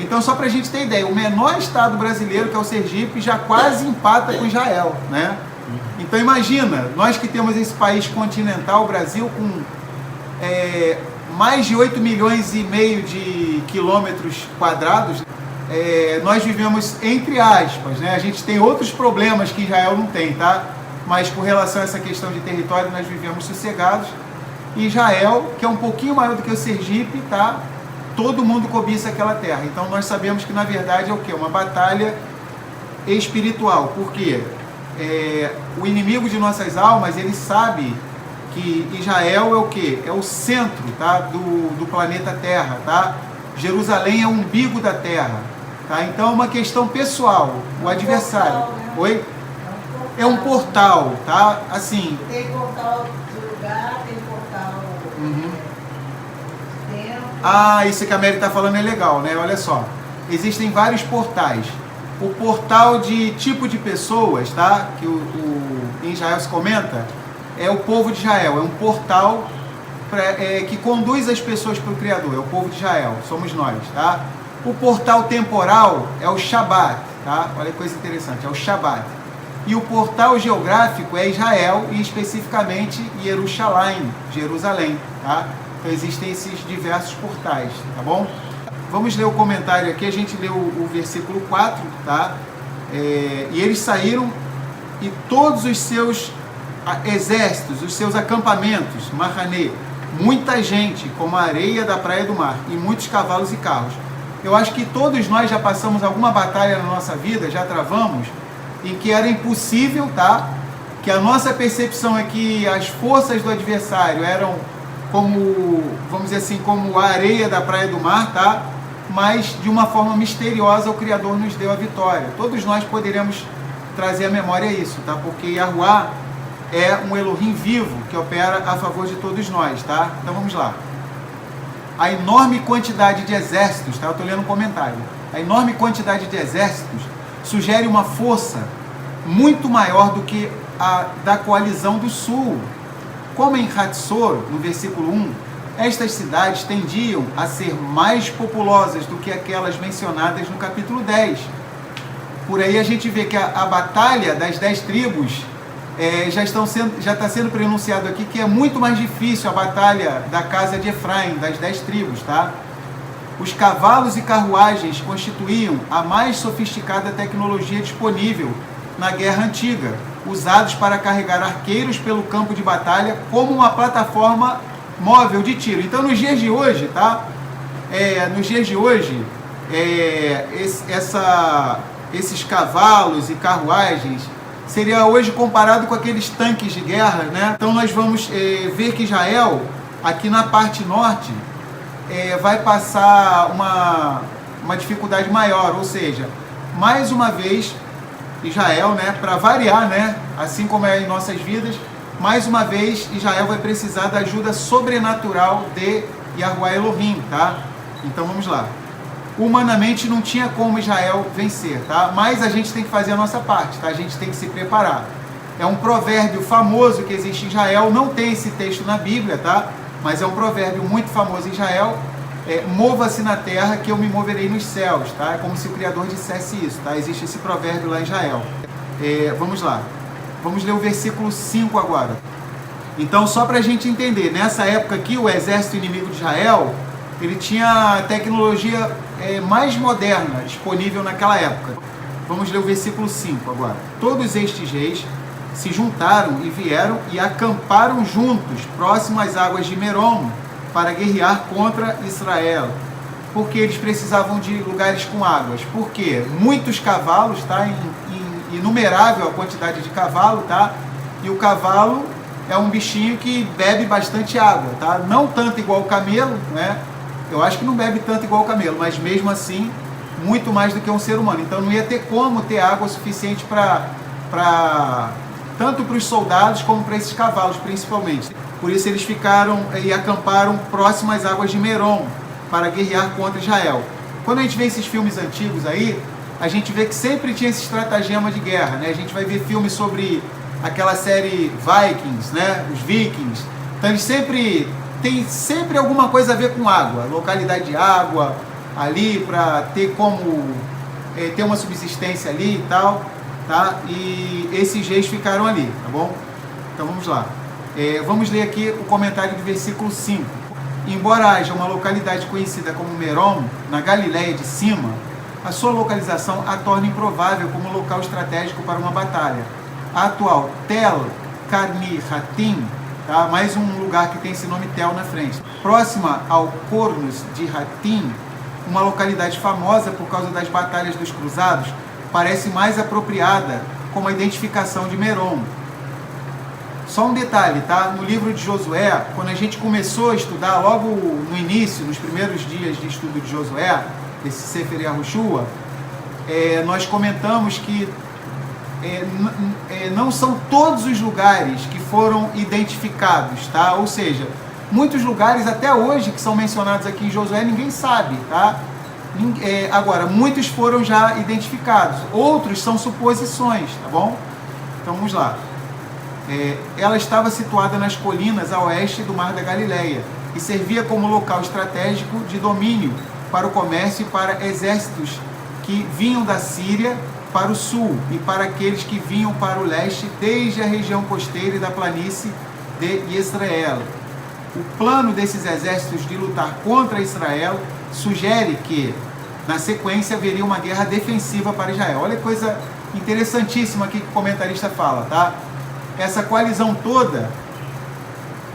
Então, só para a gente ter ideia, o menor estado brasileiro, que é o Sergipe, já quase empata com Israel, né? Então imagina, nós que temos esse país continental, o Brasil, com mais de 8 milhões e meio de quilômetros quadrados, nós vivemos entre aspas, né? A gente tem outros problemas que Israel não tem, tá? Mas com relação a essa questão de território, nós vivemos sossegados. E Israel, que é um pouquinho maior do que o Sergipe, tá? Todo mundo cobiça aquela terra. Então nós sabemos que na verdade é o quê? Uma batalha espiritual. Por quê? O inimigo de nossas almas, ele sabe que Israel é o quê? É o centro, tá? do planeta Terra, tá? Jerusalém é o umbigo da terra. Tá? Então é uma questão pessoal, o adversário. Portal, né? Oi? É um portal, tá? Assim. Tem portal de lugar, tem portal dentro. Ah, isso que a Mary está falando é legal, né? Olha só. Existem vários portais. O portal de tipo de pessoas, tá? Que em Israel se comenta, é o povo de Israel. É um portal que conduz as pessoas para o Criador. É o povo de Israel, somos nós, tá? O portal temporal é o Shabat, tá? Olha que coisa interessante, é o Shabat. E o portal geográfico é Israel e especificamente Jerusalém, tá? Então existem esses diversos portais, tá bom? Vamos ler o comentário aqui, a gente leu o versículo 4, tá? E eles saíram e todos os seus exércitos, os seus acampamentos, Mahané, muita gente, como a areia da praia do mar, e muitos cavalos e carros. Eu acho que todos nós já passamos alguma batalha na nossa vida, já travamos, em que era impossível, tá? Que a nossa percepção é que as forças do adversário eram como, vamos dizer assim, como a areia da praia do mar, tá? Mas de uma forma misteriosa o Criador nos deu a vitória. Todos nós poderemos trazer à memória isso, tá? Porque Yahuwá é um Elohim vivo que opera a favor de todos nós, tá? Então vamos lá. A enorme quantidade de exércitos, tá? Eu estou lendo um comentário. A enorme quantidade de exércitos sugere uma força muito maior do que a da coalizão do sul. Como em Hatzor, no versículo 1, estas cidades tendiam a ser mais populosas do que aquelas mencionadas no capítulo 10. Por aí a gente vê que a batalha das 10 tribos já está sendo pronunciado aqui que é muito mais difícil a batalha da casa de Efraim, das 10 tribos, tá? Os cavalos e carruagens constituíam a mais sofisticada tecnologia disponível na guerra antiga, usados para carregar arqueiros pelo campo de batalha como uma plataforma móvel de tiro. Então, nos dias de hoje, tá? Esses cavalos e carruagens seria hoje comparado com aqueles tanques de guerra, né? Então, nós vamos ver que Israel, aqui na parte norte, vai passar uma dificuldade maior, ou seja, mais uma vez, Israel, né, para variar, né, assim como é em nossas vidas, mais uma vez Israel vai precisar da ajuda sobrenatural de Yahuwá Elohim, tá? Então vamos lá. Humanamente não tinha como Israel vencer, tá? Mas a gente tem que fazer a nossa parte, tá? A gente tem que se preparar. É um provérbio famoso que existe em Israel, não tem esse texto na Bíblia, tá? Mas é um provérbio muito famoso em Israel. Mova-se na terra que eu me moverei nos céus, tá? É como se o Criador dissesse isso, tá? Existe esse provérbio lá em Israel. Vamos lá. Vamos ler o versículo 5 agora. Então, só para a gente entender, nessa época aqui, o exército inimigo de Israel, ele tinha a tecnologia mais moderna disponível naquela época. Vamos ler o versículo 5 agora. Todos estes reis se juntaram e vieram e acamparam juntos, próximo às águas de Merom, para guerrear contra Israel, porque eles precisavam de lugares com águas. Por quê? Muitos cavalos, tá? Inumerável a quantidade de cavalo, tá? E o cavalo é um bichinho que bebe bastante água, tá? Não tanto igual o camelo, né? Eu acho que não bebe tanto igual o camelo, mas mesmo assim, muito mais do que um ser humano. Então não ia ter como ter água suficiente tanto para os soldados como para esses cavalos, principalmente. Por isso eles ficaram e acamparam próximo às águas de Merom, para guerrear contra Israel. Quando a gente vê esses filmes antigos aí, a gente vê que sempre tinha esse estratagema de guerra, né? A gente vai ver filmes sobre aquela série Vikings, né? Os Vikings. Então eles tem sempre alguma coisa a ver com água, localidade de água ali, para ter como ter uma subsistência ali e tal, tá? E esses reis ficaram ali, tá bom? Então vamos lá. Vamos ler aqui o comentário do versículo 5. Embora haja uma localidade conhecida como Merom, na Galiléia de cima, a sua localização a torna improvável como local estratégico para uma batalha. A atual Tel Karni Hatim, tá? Mais um lugar que tem esse nome Tel na frente. Próxima ao Cornos de Hatim, uma localidade famosa por causa das batalhas dos cruzados, parece mais apropriada como a identificação de Merom. Só um detalhe, tá? No livro de Josué, quando a gente começou a estudar, logo no início, nos primeiros dias de estudo de Josué, esse Sefer Yahushua, nós comentamos que não são todos os lugares que foram identificados, tá? Ou seja, muitos lugares até hoje que são mencionados aqui em Josué, ninguém sabe, tá? Agora, muitos foram já identificados, outros são suposições, tá bom? Então vamos lá. Ela estava situada nas colinas a oeste do Mar da Galileia e servia como local estratégico de domínio para o comércio e para exércitos que vinham da Síria para o sul e para aqueles que vinham para o leste desde a região costeira e da planície de Israel. O plano desses exércitos de lutar contra Israel sugere que, na sequência, haveria uma guerra defensiva para Israel. Olha que coisa interessantíssima aqui que o comentarista fala, tá? Essa coalizão toda,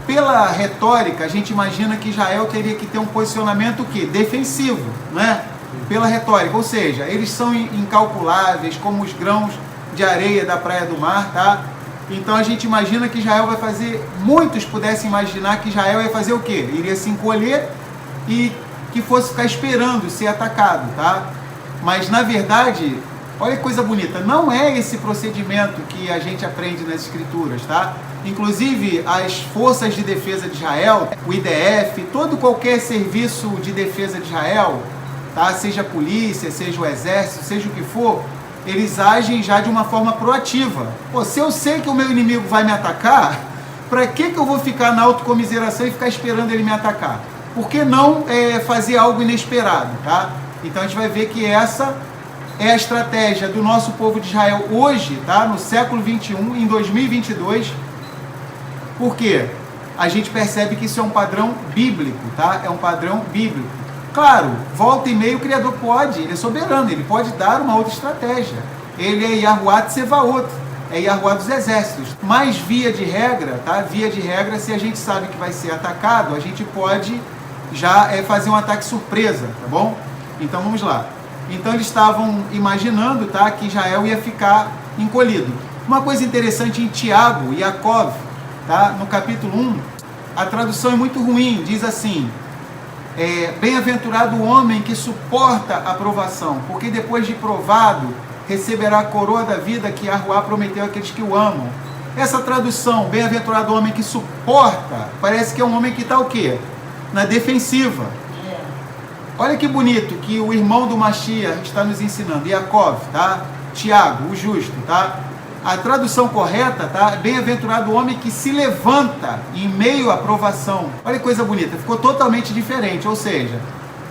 pela retórica, a gente imagina que Israel teria que ter um posicionamento o quê? Defensivo, né? Pela retórica, ou seja, eles são incalculáveis como os grãos de areia da praia do mar, tá? Então a gente imagina que Israel vai fazer, muitos pudessem imaginar que Israel ia fazer o quê? Iria se encolher e que fosse ficar esperando ser atacado, tá? Mas na verdade, olha que coisa bonita, não é esse procedimento que a gente aprende nas escrituras, tá? Inclusive as forças de defesa de Israel, o IDF, qualquer serviço de defesa de Israel, tá? Seja a polícia, seja o exército, seja o que for, eles agem já de uma forma proativa. Pô, se eu sei que o meu inimigo vai me atacar, para que eu vou ficar na autocomiseração e ficar esperando ele me atacar? Por que não fazer algo inesperado, tá? Então a gente vai ver que essa é a estratégia do nosso povo de Israel hoje, tá? No século 21, em 2022. Por quê? A gente percebe que isso é um padrão bíblico, tá? É um padrão bíblico. Claro, volta e meia o Criador pode, ele é soberano, ele pode dar uma outra estratégia. Ele é Yahuwah Tsevaot, é Yahuwah dos exércitos. Mas via de regra, tá? Via de regra, se a gente sabe que vai ser atacado, a gente pode já fazer um ataque surpresa, tá bom? Então vamos lá. Então eles estavam imaginando, tá, que Israel ia ficar encolhido. Uma coisa interessante em Tiago, Yaakov, tá, no capítulo 1, a tradução é muito ruim, diz assim: bem-aventurado o homem que suporta a provação, porque depois de provado receberá a coroa da vida que Yahuwah prometeu àqueles que o amam. Essa tradução, bem-aventurado o homem que suporta, parece que é um homem que está o quê? Na defensiva. Olha que bonito que o irmão do Mashiach está nos ensinando, Yaakov, tá? Tiago, o justo, tá? A tradução correta, tá? Bem-aventurado o homem que se levanta em meio à provação. Olha que coisa bonita, ficou totalmente diferente, ou seja,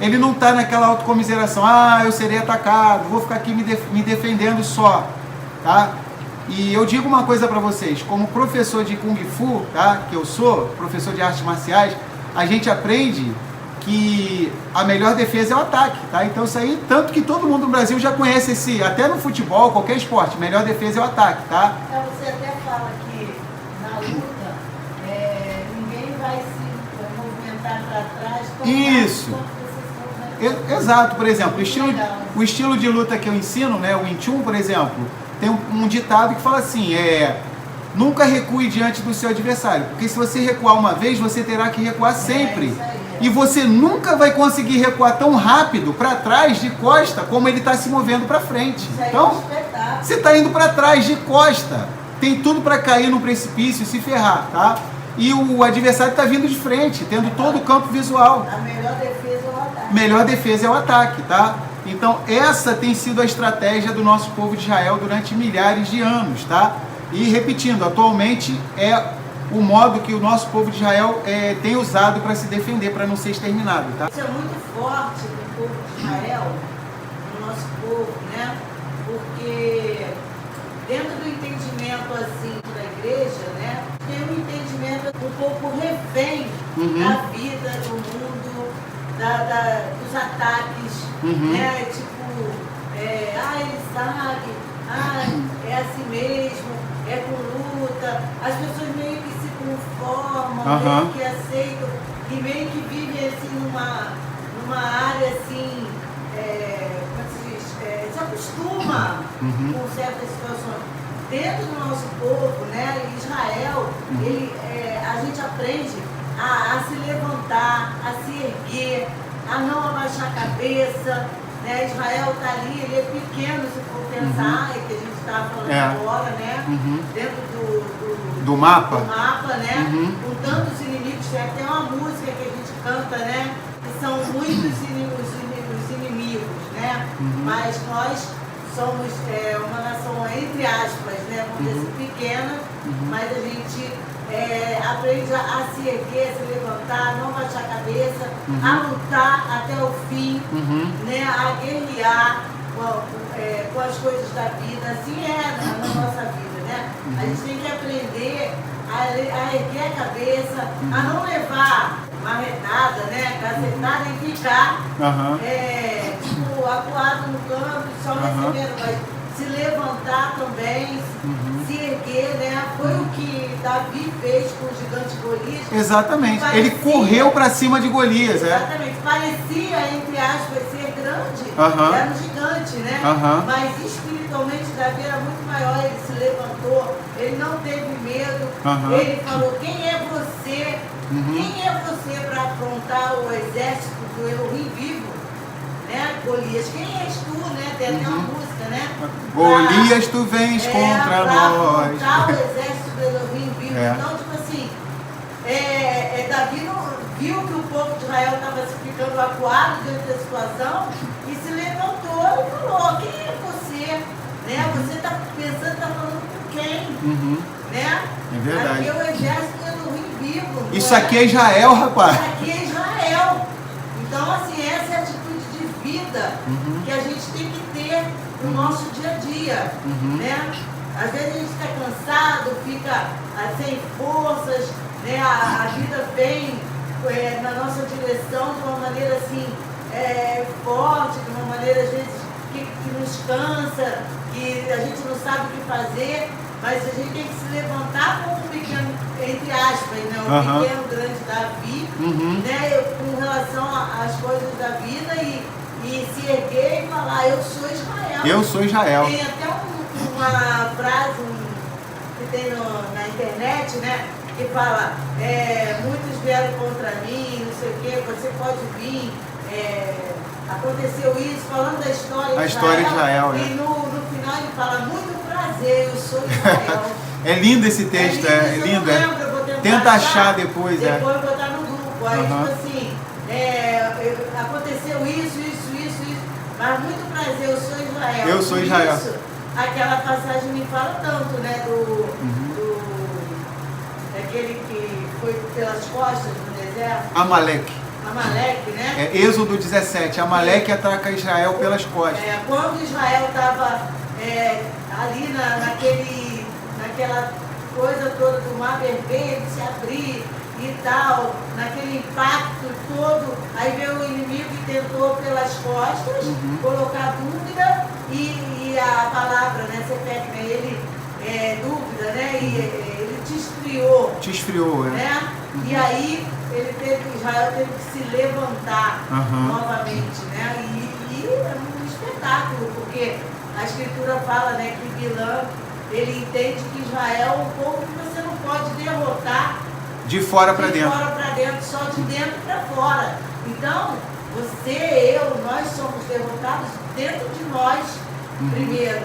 ele não está naquela autocomiseração, eu serei atacado, vou ficar aqui me defendendo só, tá? E eu digo uma coisa para vocês, como professor de Kung Fu, tá? Que eu sou, professor de artes marciais, a gente aprende que a melhor defesa é o ataque, tá? Então isso aí, tanto que todo mundo no Brasil já conhece esse, até no futebol, qualquer esporte, melhor defesa é o ataque, tá? Então você até fala que na luta ninguém vai se movimentar para trás. Isso. Exato, por exemplo, o estilo de luta que eu ensino, né, o Wing Chun, por exemplo, tem um ditado que fala assim, nunca recue diante do seu adversário, porque se você recuar uma vez, você terá que recuar sempre. E você nunca vai conseguir recuar tão rápido para trás, de costa, como ele está se movendo para frente. Então, você está indo para trás, de costa. Tem tudo para cair no precipício e se ferrar, tá? E o adversário está vindo de frente, tendo todo o campo visual. A melhor defesa é o ataque. Melhor defesa é o ataque, tá? Então, essa tem sido a estratégia do nosso povo de Israel durante milhares de anos, tá? E, repetindo, atualmente é o modo que o nosso povo de Israel tem usado para se defender, para não ser exterminado, tá? Isso é muito forte do povo de Israel, do nosso povo, né? Porque dentro do entendimento assim da igreja, né? Tem um entendimento um pouco refém da vida, do mundo, dos ataques, né? Tipo, ele sabe, é assim mesmo, é com luta, as pessoas meio que se conformam, meio que aceitam e meio que vivem assim numa área assim, como se diz, se acostuma com certas situações. dentro do nosso povo, né, Israel, a gente aprende a se levantar, a se erguer, a não abaixar a cabeça, né? Israel está ali, ele é pequeno, se for pensar, que a gente está falando agora, né? Dentro do mapa. Do mapa, né? Com tantos inimigos, tem até uma música que a gente canta, né? Que são muitos inimigos, né? Mas nós somos uma nação, entre aspas, né? Vamos dizer assim, pequena, mas a gente aprende a se erguer, a se levantar, não baixar a cabeça, a lutar até o fim, né? A guerrear com as coisas da vida. Assim é na nossa vida, né? A gente tem que aprender a erguer a cabeça, a não levar marretada, né? Cacetada e ficar tipo, acuado no canto, só recebendo, mas se levantar também, se erguer, né? Foi o que Davi fez com o gigante Golias. Exatamente. Ele correu para cima de Golias. Exatamente. Parecia, entre aspas, ser grande. Era um gigante, né? Mas espiritualmente Davi era muito maior. Ele se levantou, ele não teve medo. Ele falou, quem é você? Quem é você para afrontar o exército do Elohim vivo? Né? Golias, quem és tu, né? Tem até uma música, né? Golias, tu vens contra nós. Para o exército do Elohim vivo. Então, tipo assim, Davi não viu que o povo de Israel estava se ficando acuado diante da situação e se levantou e falou, quem é você? Né? Você está pensando, está falando com quem? Né? É verdade. Aqui é o exército do Elohim vivo. Isso aqui é Israel, rapaz. Isso aqui é Israel. Então, assim, essa é a atitude de vida que a gente tem que ter no nosso dia a dia, né? Às vezes a gente está cansado, fica sem forças, né? A vida vem na nossa direção de uma maneira assim, forte, de uma maneira às vezes que nos cansa, que a gente não sabe o que fazer, mas a gente tem que se levantar como um pequeno, entre aspas, né? Um pequeno grande Davi, né? Com relação às coisas da vida e se erguer e falar, eu sou Israel. Eu sou Israel. Tem até uma frase que tem na internet, né? Que fala, muitos vieram contra mim, não sei o quê, você pode vir, aconteceu isso, falando da história de Israel. A história de Israel, E no final ele fala, muito prazer, eu sou Israel. É lindo esse texto, lindo. Tenta achar depois. Depois eu vou botar no grupo. Aí, tipo assim, aconteceu isso, mas muito prazer, eu sou Israel. Eu sou Israel. Isso, aquela passagem me fala tanto, né, daquele que foi pelas costas no deserto. Amaleque, né? Êxodo 17. Amaleque ataca Israel pelas costas. Quando Israel estava ali naquela coisa toda do mar vermelho, se abrir e tal, naquele impacto todo, aí veio o inimigo e tentou pelas costas colocar dúvida e a palavra, né, Sefek, né, ele dúvida, né, e ele te esfriou, né? E aí Israel teve que se levantar novamente, né? E é um espetáculo, porque a Escritura fala, né, que Bilã, ele entende que Israel é um povo que você não pode derrotar de fora para dentro. De fora para dentro, só de dentro para fora. Então, você, nós somos derrotados dentro de nós primeiro.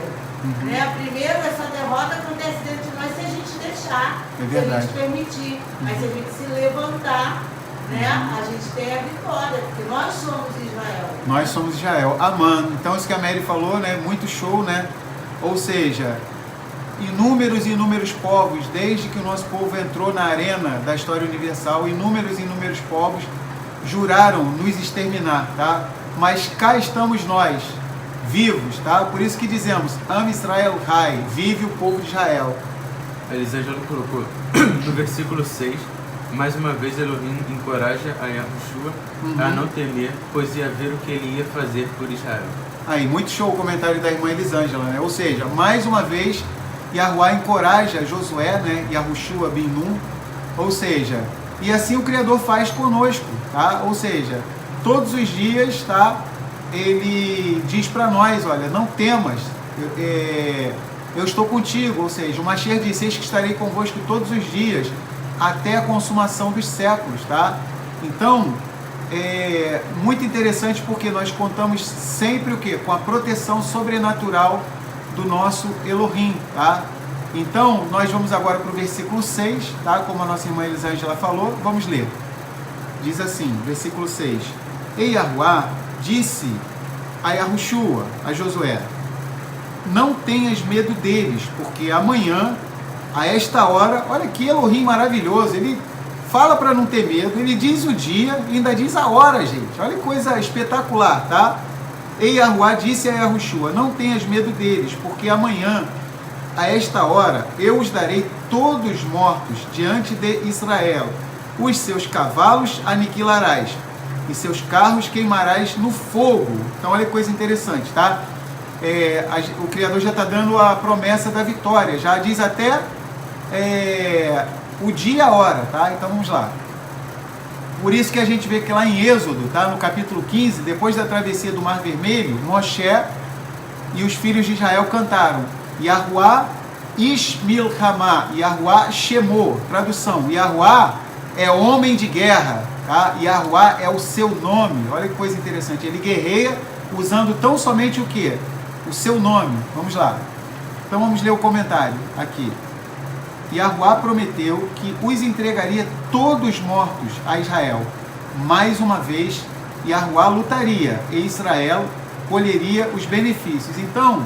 Né? Primeiro, essa derrota acontece dentro de nós se a gente deixar, se a gente permitir. Mas se a gente se levantar, né? A gente tem a vitória, porque nós somos Israel. Nós somos Israel. Amém. Então, isso que a Mary falou, né? Muito show, né? Ou seja, inúmeros e inúmeros povos, desde que o nosso povo entrou na arena da história universal, inúmeros e inúmeros povos juraram nos exterminar, tá? Mas cá estamos nós, vivos, tá? Por isso que dizemos, Am Israel Rai, vive o povo de Israel. A Elisângela colocou no versículo 6, mais uma vez Elohim encoraja a Yahushua a não temer, pois ia ver o que ele ia fazer por Israel. Aí, muito show o comentário da irmã Elisângela, né? Ou seja, mais uma vez, Yahuá encoraja Josué, né? Yahushua bin Nun, ou seja, e assim o Criador faz conosco, tá? Ou seja, todos os dias, tá? Ele diz para nós, olha, não temas, eu estou contigo, ou seja, o Mashiach disse, eis que estarei convosco todos os dias, até a consumação dos séculos, tá? Então, é muito interessante porque nós contamos sempre o quê? Com a proteção sobrenatural do nosso Elohim, tá? Então, nós vamos agora para o versículo 6, tá? Como a nossa irmã Elisângela falou, vamos ler. Diz assim, versículo 6. E Yahuá disse a Yahushua, a Josué, não tenhas medo deles, porque amanhã, a esta hora, olha que Elohim maravilhoso, ele fala para não ter medo, ele diz o dia e ainda diz a hora, gente, olha que coisa espetacular, tá? E Yahuá disse a Yahushua, não tenhas medo deles, porque amanhã, a esta hora, eu os darei todos mortos diante de Israel, os seus cavalos aniquilarás, e seus carros queimarás no fogo. Então olha que coisa interessante, tá? O Criador já está dando a promessa da vitória, já diz até o dia e a hora, tá? Então vamos lá. Por isso que a gente vê que lá em Êxodo, tá? No capítulo 15, depois da travessia do Mar Vermelho, Moshe e os filhos de Israel cantaram Yahuá Ish Milhamá, Yahuá Shemô, tradução, Yahuá é homem de guerra, tá? Yahuá é o seu nome, olha que coisa interessante, ele guerreia usando tão somente o que? O seu nome, vamos lá. Então vamos ler o comentário aqui. Yahuá prometeu que os entregaria todos mortos a Israel. Mais uma vez, Yahuá lutaria e Israel colheria os benefícios. Então,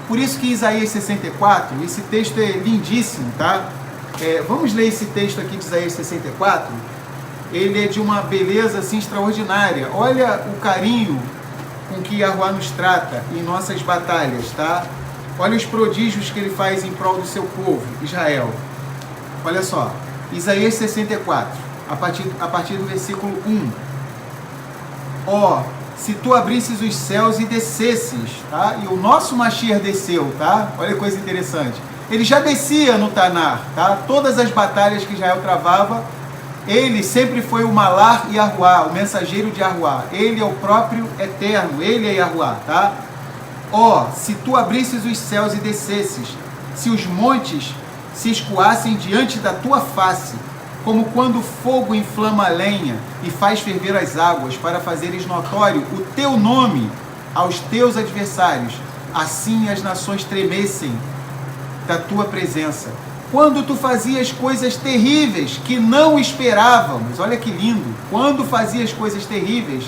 por isso que Isaías 64, esse texto é lindíssimo, tá? Vamos ler esse texto aqui de Isaías 64. Ele é de uma beleza assim extraordinária. Olha o carinho com que Yahuá nos trata em nossas batalhas, tá? Olha os prodígios que ele faz em prol do seu povo, Israel. Olha só, Isaías 64, a partir do versículo 1. Ó, se tu abrisses os céus e descesses, tá? E o nosso Mashiach desceu, tá? Olha que coisa interessante. Ele já descia no Tanar, tá? Todas as batalhas que Israel travava, ele sempre foi o Malar Yahuá, o mensageiro de Yahuá. Ele é o próprio Eterno, ele é Yahuá, tá? Ó, se tu abrisses os céus e descesses, se os montes se escoassem diante da tua face, como quando o fogo inflama a lenha e faz ferver as águas, para fazeres notório o teu nome aos teus adversários, assim as nações tremessem da tua presença. Quando tu fazias coisas terríveis que não esperávamos, olha que lindo, quando fazias coisas terríveis,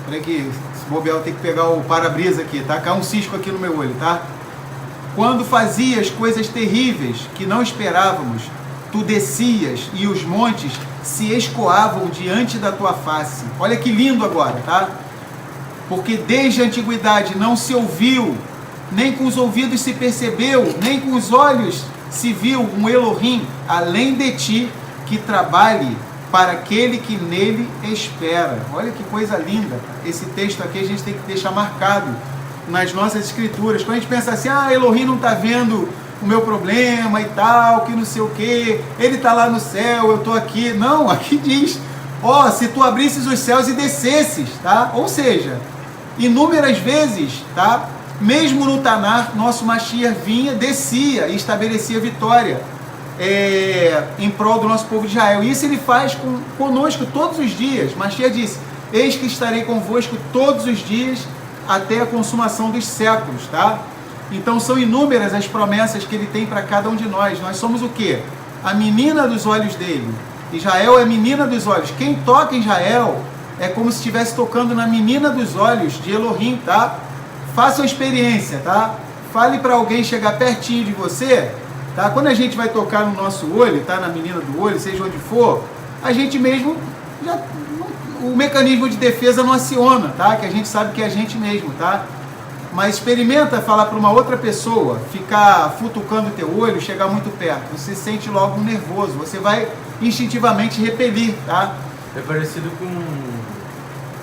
olha aqui, esse bobeal tem que pegar o para-brisa aqui, tá? Caiu um cisco aqui no meu olho, tá? Quando fazias coisas terríveis que não esperávamos, tu descias e os montes se escoavam diante da tua face. Olha que lindo agora, tá? Porque desde a antiguidade não se ouviu, nem com os ouvidos se percebeu, nem com os olhos se viu um Elohim além de ti que trabalhe para aquele que nele espera. Olha que coisa linda. Esse texto aqui a gente tem que deixar marcado nas nossas escrituras. Quando a gente pensa assim, Elohim não está vendo o meu problema e tal, que não sei o que, ele está lá no céu, eu estou aqui. Não, aqui diz, ó, se tu abrisses os céus e descesses, tá? Ou seja, inúmeras vezes, tá? Mesmo no Tanar, nosso Mashiach vinha, descia e estabelecia vitória em prol do nosso povo de Israel. Isso ele faz conosco todos os dias. Mashiach disse, eis que estarei convosco todos os dias até a consumação dos séculos, tá? Então são inúmeras as promessas que ele tem para cada um de nós. Nós somos o quê? A menina dos olhos dele. Israel é a menina dos olhos. Quem toca em Israel é como se estivesse tocando na menina dos olhos de Elohim, tá? Faça uma experiência, tá? Fale para alguém chegar pertinho de você, tá? Quando a gente vai tocar no nosso olho, tá? Na menina do olho, seja onde for, a gente mesmo o mecanismo de defesa não aciona, tá? Que a gente sabe que é a gente mesmo, tá? Mas experimenta falar para uma outra pessoa, ficar futucando o teu olho, chegar muito perto. Você sente logo um nervoso, você vai instintivamente repelir, tá? É parecido com,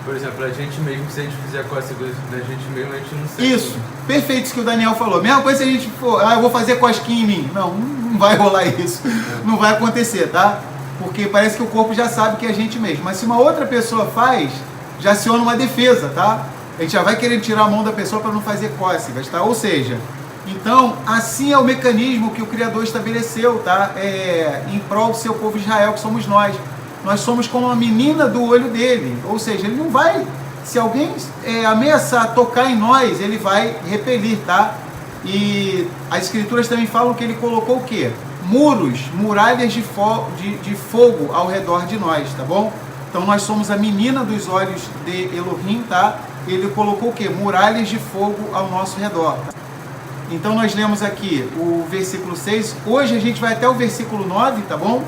por exemplo, a gente mesmo, se a gente fizer cócega da gente mesmo, a gente não sente. Isso, perfeito isso que o Daniel falou. Mesma coisa se a gente for, eu vou fazer cosquinha em mim. Não vai rolar isso. Não vai acontecer, tá? Porque parece que o corpo já sabe que é a gente mesmo. Mas se uma outra pessoa faz, já aciona uma defesa, tá? A gente já vai querer tirar a mão da pessoa para não fazer cócegas, tá? Ou seja, então, assim é o mecanismo que o Criador estabeleceu, tá? Em prol do seu povo Israel, que somos nós. Nós somos como a menina do olho dele. Ou seja, ele não vai... Se alguém ameaçar tocar em nós, ele vai repelir, tá? E as escrituras também falam que ele colocou o quê? Muros, muralhas de fogo ao redor de nós, tá bom? Então nós somos a menina dos olhos de Elohim, tá? Ele colocou o quê? Muralhas de fogo ao nosso redor. Tá? Então nós lemos aqui o versículo 6. Hoje a gente vai até o versículo 9, tá bom?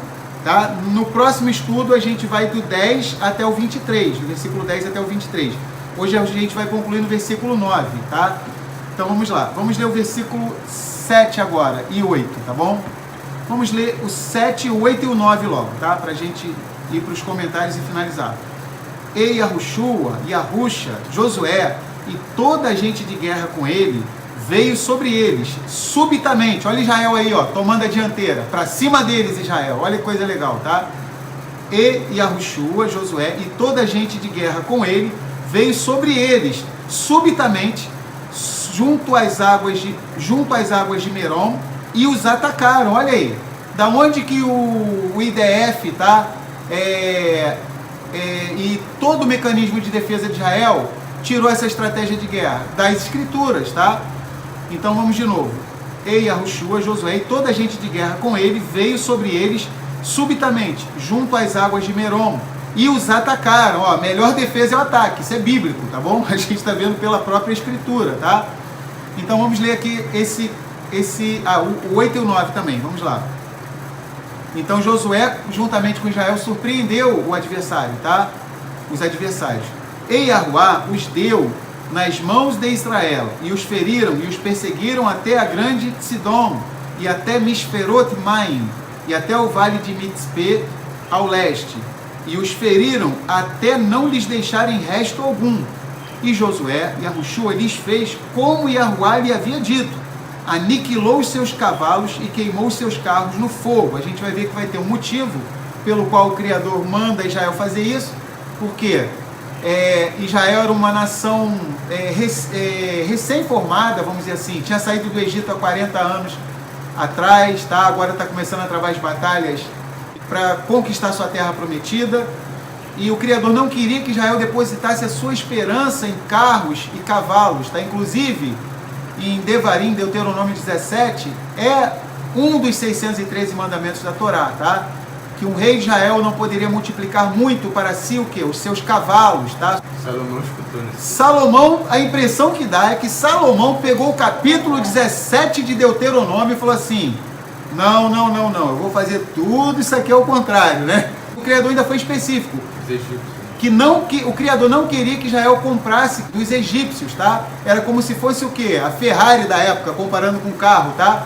Tá? No próximo estudo a gente vai do 10 até o 23, do versículo 10 até o 23. Hoje a gente vai concluir no versículo 9, tá? Então vamos lá, vamos ler o versículo 7 agora e 8, tá bom? Vamos ler o 7, o 8 e o 9 logo, tá? Pra gente ir para os comentários e finalizar. E Yahushua, Yahusha, Josué e toda a gente de guerra com ele veio sobre eles, subitamente. Olha Israel aí, ó, tomando a dianteira, para cima deles Israel, olha que coisa legal, tá? E Yahushua, Josué e toda a gente de guerra com ele veio sobre eles, subitamente, junto às águas de Merom, e os atacaram. Olha aí, da onde que o IDF, tá? E todo o mecanismo de defesa de Israel tirou essa estratégia de guerra? Das escrituras, tá? Então vamos de novo. E Yahushua, Josué e toda a gente de guerra com ele veio sobre eles subitamente, junto às águas de Merom, e os atacaram. Ó, melhor defesa é o ataque, isso é bíblico, tá bom? A gente está vendo pela própria escritura, tá? Então vamos ler aqui o 8 e o 9 também, vamos lá. Então Josué, juntamente com Israel, surpreendeu o adversário, tá? Os adversários. E Yahuá os deu nas mãos de Israel, e os feriram e os perseguiram até a grande Sidom, e até Misperot Maim, e até o vale de Mitzpe ao leste, e os feriram até não lhes deixarem resto algum. E Josué, Yahushua, lhes fez como Yahuá lhe havia dito, aniquilou os seus cavalos e queimou os seus carros no fogo. A gente vai ver que vai ter um motivo pelo qual o Criador manda Israel fazer isso, porque Israel era uma nação recém-formada, vamos dizer assim, tinha saído do Egito há 40 anos atrás, tá? Agora está começando a travar as batalhas para conquistar sua terra prometida, e o Criador não queria que Israel depositasse a sua esperança em carros e cavalos, tá? Inclusive, em Devarim, Deuteronômio 17, é um dos 613 mandamentos da Torá, tá? Que um rei de Israel não poderia multiplicar muito para si o quê? Os seus cavalos, tá? Salomão escutou isso. Salomão, a impressão que dá é que Salomão pegou o capítulo 17 de Deuteronômio e falou assim, não, eu vou fazer tudo isso aqui ao contrário, né? O Criador ainda foi específico, que o Criador não queria que Israel comprasse dos egípcios, tá? Era como se fosse o quê? A Ferrari da época, comparando com o carro, tá?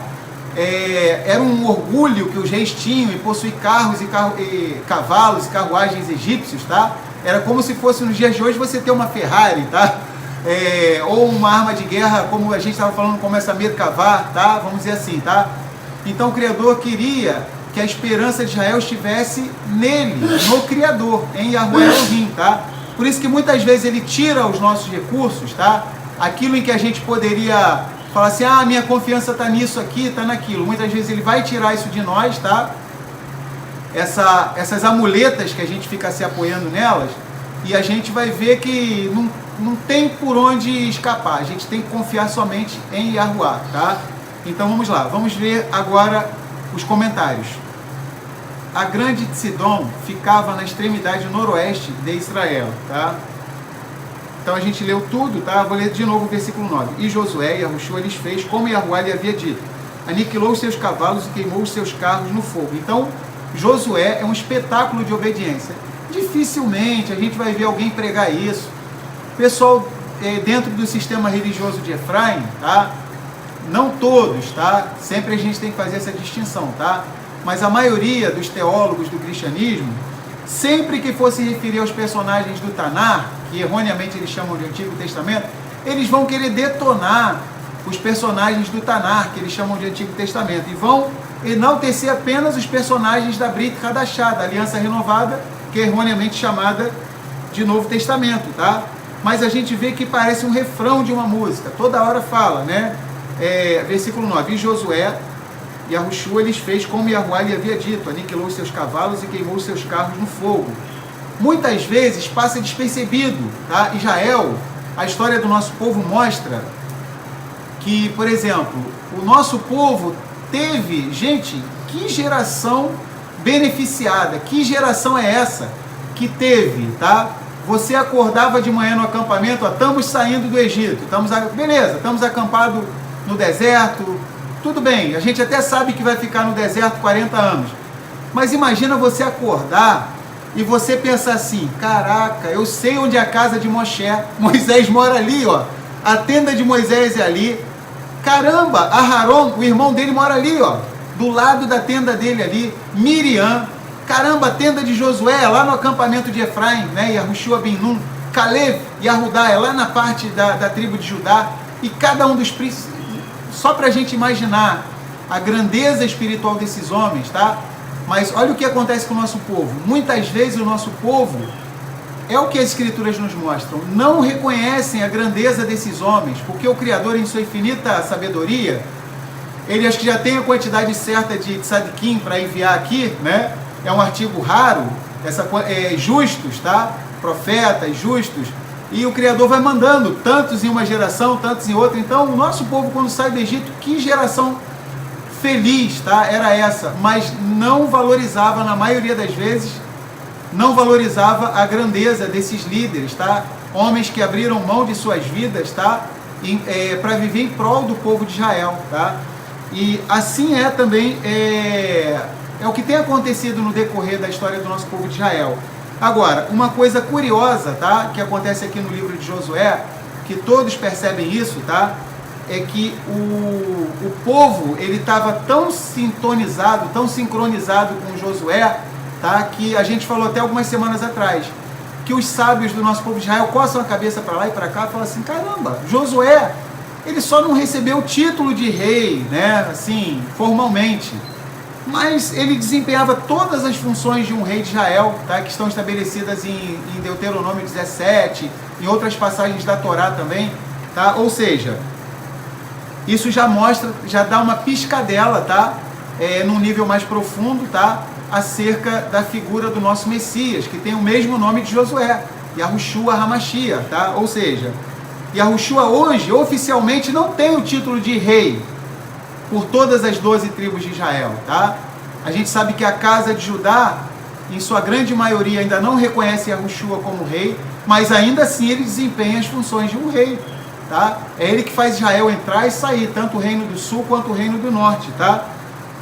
Era um orgulho que os reis tinham em possuir carros e cavalos e carruagens egípcios, tá? Era como se fosse nos dias de hoje você ter uma Ferrari, tá? Ou uma arma de guerra, como a gente estava falando, como essa Merkavah, tá? Vamos dizer assim, tá? Então o Criador queria que a esperança de Israel estivesse nele, no Criador, em Yahuwah Elohim, tá? Por isso que muitas vezes ele tira os nossos recursos, tá? Aquilo em que a gente poderia falar assim, minha confiança está nisso aqui, está naquilo. Muitas vezes ele vai tirar isso de nós, tá? Essas amuletas que a gente fica se apoiando nelas, e a gente vai ver que não tem por onde escapar. A gente tem que confiar somente em Yahuwah, tá? Então vamos lá, vamos ver agora os comentários. A grande Sidom ficava na extremidade noroeste de Israel, tá? Então a gente leu tudo, tá? Vou ler de novo o versículo 9. E Josué, Yahushua, lhes fez como Yahuwá lhe havia dito. Aniquilou os seus cavalos e queimou os seus carros no fogo. Então, Josué é um espetáculo de obediência. Dificilmente a gente vai ver alguém pregar isso. Pessoal, dentro do sistema religioso de Efraim, tá? Não todos, tá? Sempre a gente tem que fazer essa distinção, tá? Mas a maioria dos teólogos do cristianismo, sempre que for se referir aos personagens do Tanar, que erroneamente eles chamam de Antigo Testamento, eles vão querer detonar os personagens do Tanar, que eles chamam de Antigo Testamento, e vão enaltecer apenas os personagens da Brit Hadashah, da Aliança Renovada, que é erroneamente chamada de Novo Testamento, tá? mas a gente vê que parece um refrão de uma música, toda hora fala, né? Versículo 9, e Josué e Yahushua lhes fez como Yahuwá lhe havia dito, aniquilou os seus cavalos e queimou os seus carros no fogo. Muitas vezes passa despercebido, tá? Israel, a história do nosso povo mostra que, por exemplo, o nosso povo teve, gente, que geração beneficiada, que geração é essa que teve, tá? Você acordava de manhã no acampamento, ó, estamos saindo do Egito, beleza, estamos acampados no deserto, tudo bem, a gente até sabe que vai ficar no deserto 40 anos, mas imagina você acordar e você pensar assim, caraca, eu sei onde é a casa de Moisés mora ali, ó, a tenda de Moisés é ali, caramba, Aharon, o irmão dele mora ali, ó, do lado da tenda dele ali, Miriam, caramba, a tenda de Josué é lá no acampamento de Efraim, né, Yahushua ben Nun, Caleb e Arudá é lá na parte da tribo de Judá, e cada um dos príncipes, só para a gente imaginar a grandeza espiritual desses homens, tá? Mas olha o que acontece com o nosso povo. Muitas vezes o nosso povo, é o que as Escrituras nos mostram, não reconhecem a grandeza desses homens, porque o Criador, em sua infinita sabedoria, ele acho que já tem a quantidade certa de tzadikim para enviar aqui, né? É um artigo raro, justos, tá? Profetas, justos, e o Criador vai mandando, tantos em uma geração, tantos em outra. Então, o nosso povo, quando sai do Egito, que geração feliz, tá? Era essa, mas não valorizava, na maioria das vezes, não valorizava a grandeza desses líderes, tá? Homens que abriram mão de suas vidas, tá? Para viver em prol do povo de Israel, tá? E assim é também, é o que tem acontecido no decorrer da história do nosso povo de Israel. Agora, uma coisa curiosa, tá? Que acontece aqui no livro de Josué, que todos percebem isso, tá? É que o povo, ele estava tão sintonizado, tão sincronizado com Josué, tá? Que a gente falou até algumas semanas atrás, que os sábios do nosso povo de Israel coçam a cabeça para lá e para cá e falam assim, caramba, Josué, ele só não recebeu o título de rei, né? Assim, formalmente, mas ele desempenhava todas as funções de um rei de Israel, tá? Que estão estabelecidas em Deuteronômio 17, em outras passagens da Torá também, tá? Ou seja, isso já mostra, já dá uma piscadela, tá? Num nível mais profundo, tá? Acerca da figura do nosso Messias, que tem o mesmo nome de Josué, Yahushua HaMashiach, tá? Ou seja, Yahushua hoje, oficialmente, não tem o título de rei por todas as 12 tribos de Israel, tá? A gente sabe que a casa de Judá, em sua grande maioria, ainda não reconhece Yahushua como rei, mas ainda assim ele desempenha as funções de um rei, tá? É ele que faz Israel entrar e sair, tanto o reino do sul quanto o reino do norte, tá?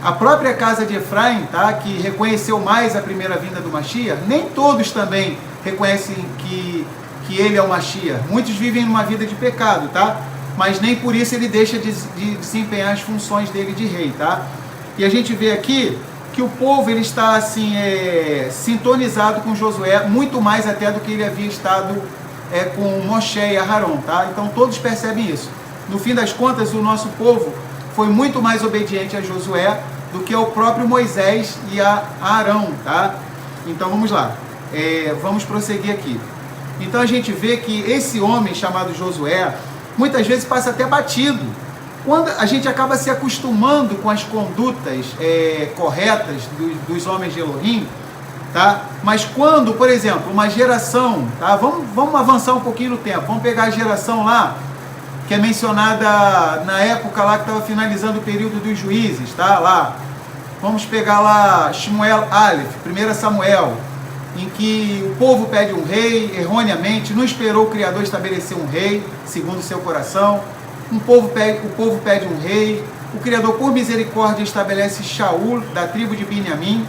A própria casa de Efraim, tá? Que reconheceu mais a primeira vinda do Mashiach, nem todos também reconhecem que ele é o Mashiach. Muitos vivem numa vida de pecado, tá? Mas nem por isso ele deixa de desempenhar as funções dele de rei, tá? E a gente vê aqui que o povo, ele está assim, sintonizado com Josué, muito mais até do que ele havia estado com Moshe e Aharon, tá? Então todos percebem isso. No fim das contas, o nosso povo foi muito mais obediente a Josué do que ao próprio Moisés e a Arão, tá? Então vamos lá, vamos prosseguir aqui. Então a gente vê que esse homem chamado Josué, muitas vezes passa até batido, quando a gente acaba se acostumando com as condutas corretas dos homens de Elohim, tá? Mas quando, por exemplo, uma geração, tá? Vamos avançar um pouquinho no tempo, vamos pegar a geração lá, que é mencionada na época lá que estava finalizando o período dos juízes, tá? Lá, vamos pegar lá Shmuel Aleph, 1 Samuel, em que o povo pede um rei, erroneamente, não esperou o Criador estabelecer um rei, segundo o seu coração. O povo pede um rei, o Criador, por misericórdia, estabelece Shaul, da tribo de Binyamin,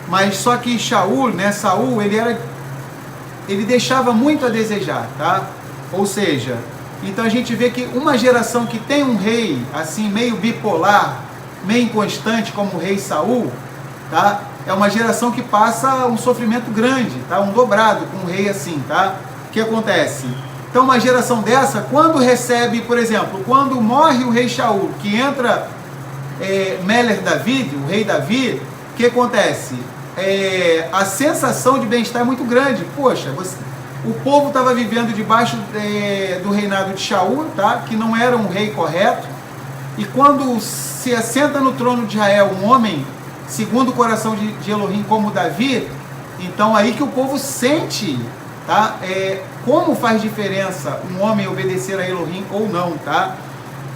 mas só que Shaul, né, Saul, ele deixava muito a desejar, tá? Ou seja, então a gente vê que uma geração que tem um rei, assim, meio bipolar, meio inconstante, como o rei Saul, tá? É uma geração que passa um sofrimento grande, tá? Um dobrado com um rei assim, tá? O que acontece? Então uma geração dessa, quando recebe, por exemplo, quando morre o rei Shaul, que entra Meler David, o rei Davi, o que acontece? A sensação de bem-estar é muito grande. Poxa, o povo estava vivendo debaixo do reinado de Shaul, tá? Que não era um rei correto. E quando se assenta no trono de Israel um homem segundo o coração de Elohim como Davi, então aí que o povo sente, tá? Como faz diferença um homem obedecer a Elohim ou não, tá?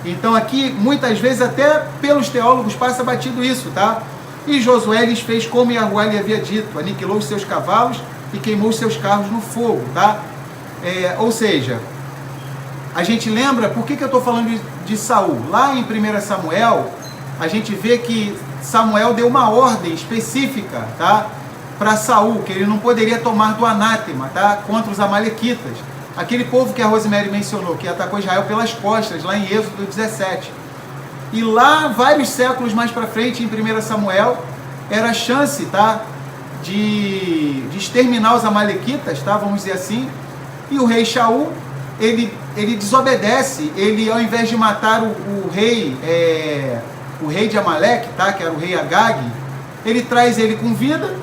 Então aqui, muitas vezes, até pelos teólogos passa batido isso, tá? E Josué lhes fez como Yahuwá lhe havia dito, aniquilou os seus cavalos e queimou os seus carros no fogo, tá? Ou seja, a gente lembra, por que eu estou falando de Saul? Lá em 1 Samuel, a gente vê que Samuel deu uma ordem específica, tá? Para Saul, que ele não poderia tomar do anátema, tá? Contra os amalequitas. Aquele povo que a Rosemary mencionou, que atacou Israel pelas costas, lá em Êxodo 17. E lá, vários séculos mais para frente, em 1 Samuel, era a chance, tá? De exterminar os amalequitas, tá? Vamos dizer assim. E o rei Shaul, ele desobedece, ele, ao invés de matar o rei de Amaleque, tá? Que era o rei Agag, ele traz ele com vida.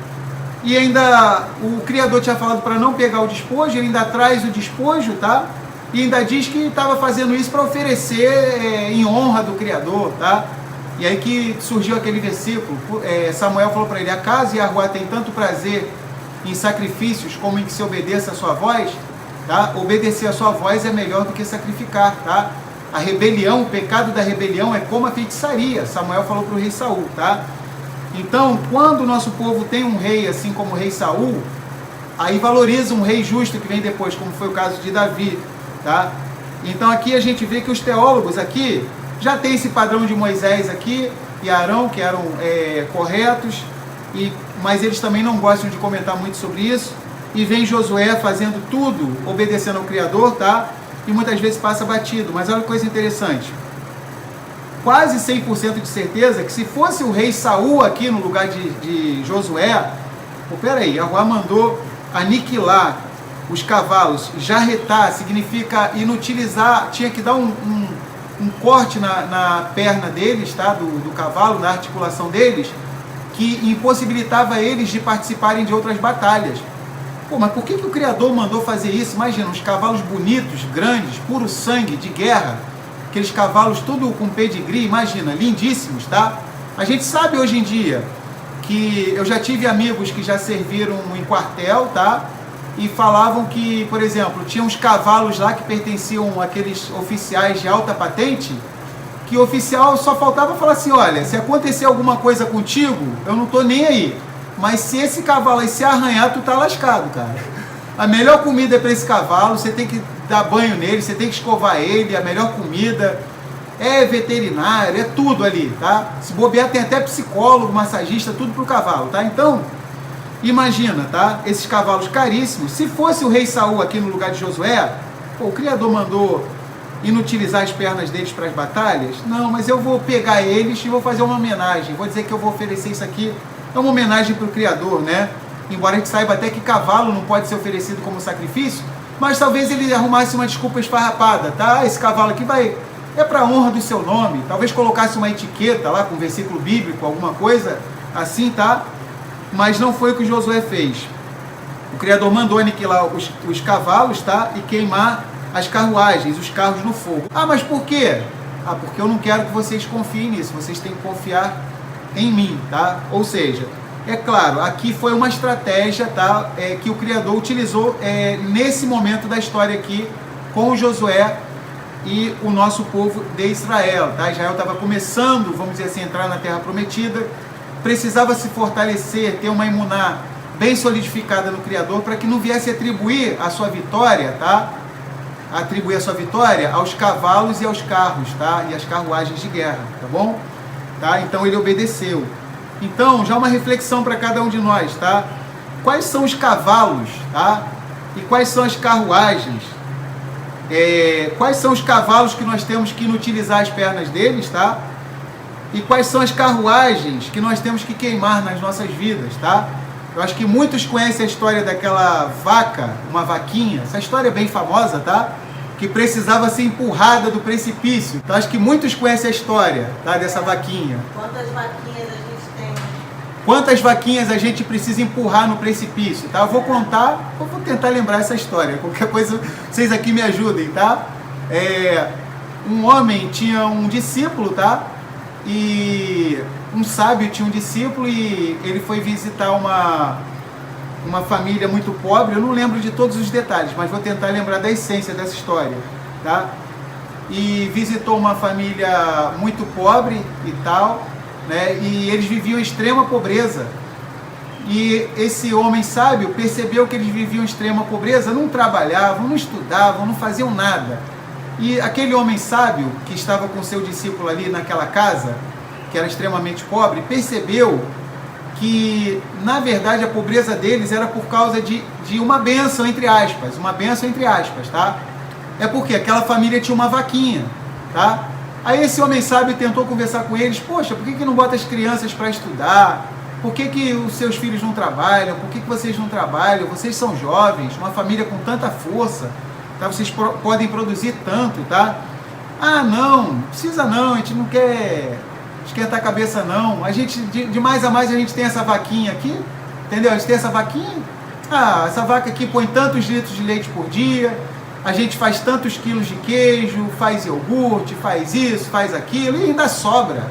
E ainda o Criador tinha falado para não pegar o despojo, ele ainda traz o despojo, tá? E ainda diz que estava fazendo isso para oferecer em honra do Criador, tá? E aí que surgiu aquele versículo, Samuel falou para ele, acaso Yahuwá tem tanto prazer em sacrifícios como em que se obedeça a sua voz? Tá? Obedecer a sua voz é melhor do que sacrificar, tá? A rebelião, o pecado da rebelião é como a feitiçaria, Samuel falou para o rei Saul, tá? Então, quando o nosso povo tem um rei, assim como o rei Saul, aí valoriza um rei justo que vem depois, como foi o caso de Davi, tá? Então aqui a gente vê que os teólogos aqui já tem esse padrão de Moisés aqui e Arão, que eram corretos, mas eles também não gostam de comentar muito sobre isso, e vem Josué fazendo tudo, obedecendo ao Criador, tá? E muitas vezes passa batido, mas olha que coisa interessante. Quase 100% de certeza que se fosse o rei Saul aqui no lugar de Josué, peraí, Yahuwá mandou aniquilar os cavalos, jarretar significa inutilizar, tinha que dar um corte na perna deles, tá? do cavalo, na articulação deles, que impossibilitava eles de participarem de outras batalhas. Pô, mas por que o Criador mandou fazer isso? Imagina, uns cavalos bonitos, grandes, puro sangue, de guerra, aqueles cavalos tudo com pedigree, imagina, lindíssimos, tá? A gente sabe hoje em dia que eu já tive amigos que já serviram em quartel, tá? E falavam que, por exemplo, tinha uns cavalos lá que pertenciam àqueles oficiais de alta patente, que o oficial só faltava falar assim, olha, se acontecer alguma coisa contigo, eu não tô nem aí, mas se esse cavalo aí se arranhar, tu tá lascado, cara. A melhor comida é para esse cavalo, você tem que dar banho nele, você tem que escovar ele, a melhor comida, é veterinário, é tudo ali, tá? Se bobear tem até psicólogo, massagista, tudo pro cavalo, tá? Então, imagina, tá? Esses cavalos caríssimos, se fosse o rei Saul aqui no lugar de Josué, pô, o Criador mandou inutilizar as pernas deles para as batalhas? Não, mas eu vou pegar eles e vou fazer uma homenagem, vou dizer que eu vou oferecer isso aqui, é uma homenagem pro Criador, né? Embora a gente saiba até que cavalo não pode ser oferecido como sacrifício, mas talvez ele arrumasse uma desculpa esfarrapada, tá? Esse cavalo aqui é para honra do seu nome, talvez colocasse uma etiqueta lá com um versículo bíblico, alguma coisa assim, tá? Mas não foi o que Josué fez. O Criador mandou aniquilar os cavalos, tá? E queimar as carruagens, os carros no fogo. Ah, mas por quê? Ah, porque eu não quero que vocês confiem nisso, vocês têm que confiar em mim, tá? Ou seja, é claro, aqui foi uma estratégia, tá? Que o Criador utilizou nesse momento da história aqui com Josué e o nosso povo de Israel, tá? Israel estava começando, vamos dizer assim, a entrar na Terra Prometida, precisava se fortalecer, ter uma imuná bem solidificada no Criador para que não viesse atribuir a sua vitória, tá? Atribuir a sua vitória aos cavalos e aos carros, tá? E às carruagens de guerra, tá bom? Tá? Então ele obedeceu. Então, já uma reflexão para cada um de nós, tá? Quais são os cavalos, tá? E quais são as carruagens? Quais são os cavalos que nós temos que inutilizar as pernas deles, tá? E quais são as carruagens que nós temos que queimar nas nossas vidas, tá? Eu acho que muitos conhecem a história daquela vaca, uma vaquinha, essa história é bem famosa, tá? Que precisava ser empurrada do precipício. Então acho que muitos conhecem a história, tá? Dessa vaquinha. Quantas vaquinhas a gente tem Quantas vaquinhas a gente precisa empurrar no precipício, tá? Eu vou tentar lembrar essa história. Qualquer coisa, vocês aqui me ajudem, tá? Um homem tinha um discípulo, tá? E um sábio tinha um discípulo e ele foi visitar uma família muito pobre. Eu não lembro de todos os detalhes, mas vou tentar lembrar da essência dessa história, tá? E visitou uma família muito pobre e tal, né? E eles viviam extrema pobreza. E esse homem sábio percebeu que eles viviam extrema pobreza, não trabalhavam, não estudavam, não faziam nada. E aquele homem sábio que estava com seu discípulo ali naquela casa, que era extremamente pobre, percebeu que, na verdade, a pobreza deles era por causa de uma bênção, entre aspas, tá? É porque aquela família tinha uma vaquinha, tá? Aí esse homem sábio tentou conversar com eles: poxa, por que não bota as crianças para estudar? Por que os seus filhos não trabalham? Por que vocês não trabalham? Vocês são jovens, uma família com tanta força, tá? Vocês podem produzir tanto, tá? Ah, não precisa não, a gente não quer esquentar a cabeça não. A gente, de mais a mais, a gente tem essa vaquinha aqui, entendeu? A gente tem essa vaquinha. Ah, essa vaca aqui põe tantos litros de leite por dia, a gente faz tantos quilos de queijo, faz iogurte, faz isso, faz aquilo, e ainda sobra.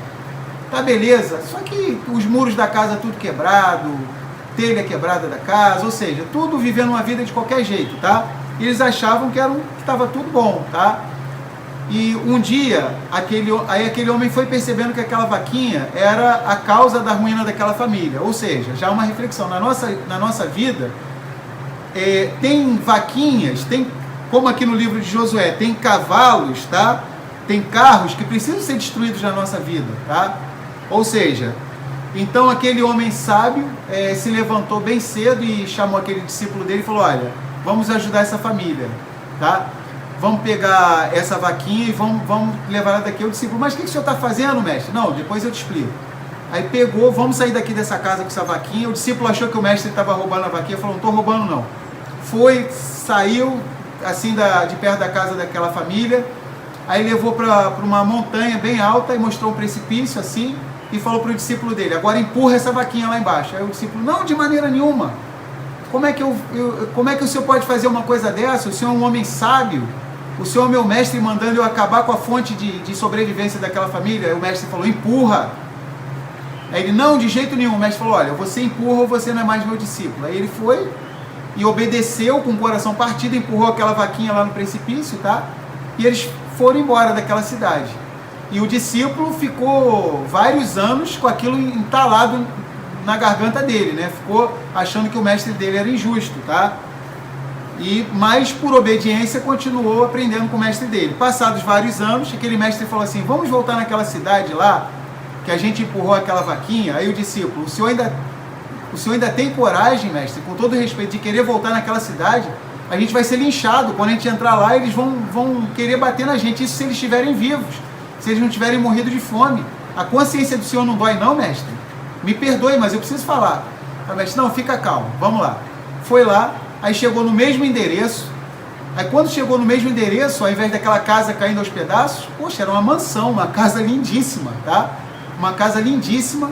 Tá, beleza. Só que os muros da casa tudo quebrado, telha quebrada da casa, ou seja, tudo vivendo uma vida de qualquer jeito, tá? E eles achavam que estava tudo bom, tá? E um dia, aquele homem foi percebendo que aquela vaquinha era a causa da ruína daquela família. Ou seja, já uma reflexão. Na nossa vida, tem vaquinhas, como aqui no livro de Josué, tem cavalos, tá? Tem carros que precisam ser destruídos na nossa vida, tá? Ou seja, então aquele homem sábio se levantou bem cedo e chamou aquele discípulo dele e falou: olha, vamos ajudar essa família, tá? Vamos pegar essa vaquinha e vamos levar ela daqui. O discípulo: mas o que o senhor está fazendo, mestre? Não, depois eu te explico. Aí pegou: vamos sair daqui dessa casa com essa vaquinha. O discípulo achou que o mestre estava roubando a vaquinha, falou: não estou roubando não. Saiu assim de perto da casa daquela família, aí levou para uma montanha bem alta e mostrou um precipício assim, e falou para o discípulo dele: agora empurra essa vaquinha lá embaixo. Aí o discípulo: não, de maneira nenhuma. Como é que o senhor pode fazer uma coisa dessa? O senhor é um homem sábio, o senhor é meu mestre mandando eu acabar com a fonte de sobrevivência daquela família. Aí o mestre falou: empurra. Aí ele: não, de jeito nenhum. O mestre falou: olha, você empurra ou você não é mais meu discípulo. Aí ele foi e obedeceu com o coração partido, empurrou aquela vaquinha lá no precipício, tá? E eles foram embora daquela cidade. E o discípulo ficou vários anos com aquilo entalado na garganta dele, né? Ficou achando que o mestre dele era injusto, tá? Mas por obediência continuou aprendendo com o mestre dele. Passados vários anos, aquele mestre falou assim: vamos voltar naquela cidade lá, que a gente empurrou aquela vaquinha. Aí o discípulo: o senhor ainda tem coragem, mestre, com todo respeito, de querer voltar naquela cidade? A gente vai ser linchado. Quando a gente entrar lá, eles vão querer bater na gente. Isso se eles estiverem vivos, se eles não tiverem morrido de fome. A consciência do senhor não dói não, mestre? Me perdoe, mas eu preciso falar. A mestre: não, fica calmo, vamos lá. Foi lá, aí chegou no mesmo endereço. Aí quando chegou no mesmo endereço, ao invés daquela casa caindo aos pedaços, poxa, era uma mansão, uma casa lindíssima, tá? Uma casa lindíssima.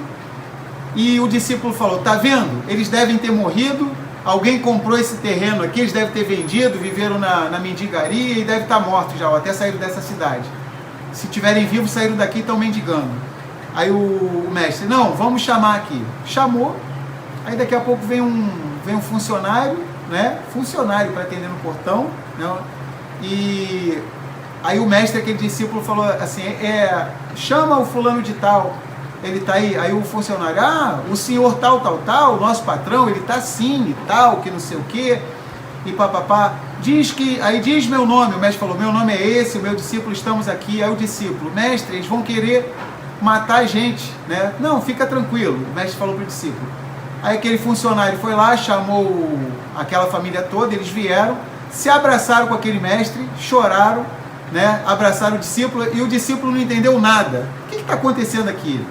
E o discípulo falou: tá vendo? Eles devem ter morrido, alguém comprou esse terreno aqui, eles devem ter vendido, viveram na mendigaria e devem estar mortos já, ou até saíram dessa cidade. Se tiverem vivos, saíram daqui e estão mendigando. Aí o mestre: não, vamos chamar aqui. Chamou. Aí daqui a pouco vem um funcionário, né? Funcionário para atender no portão, né? E aí o mestre, aquele discípulo, falou assim: chama o fulano de tal. Ele está aí. Aí o funcionário: o senhor tal, nosso patrão, ele está sim e tal, que não sei o quê, e papapá. Aí diz meu nome. O mestre falou: meu nome é esse, o meu discípulo, estamos aqui. Aí o discípulo: mestre, eles vão querer matar a gente, né? Não, fica tranquilo. O mestre falou para o discípulo. Aí aquele funcionário foi lá, chamou aquela família toda, eles vieram, se abraçaram com aquele mestre, choraram, né? Abraçaram o discípulo, e o discípulo não entendeu nada. O que está acontecendo aqui?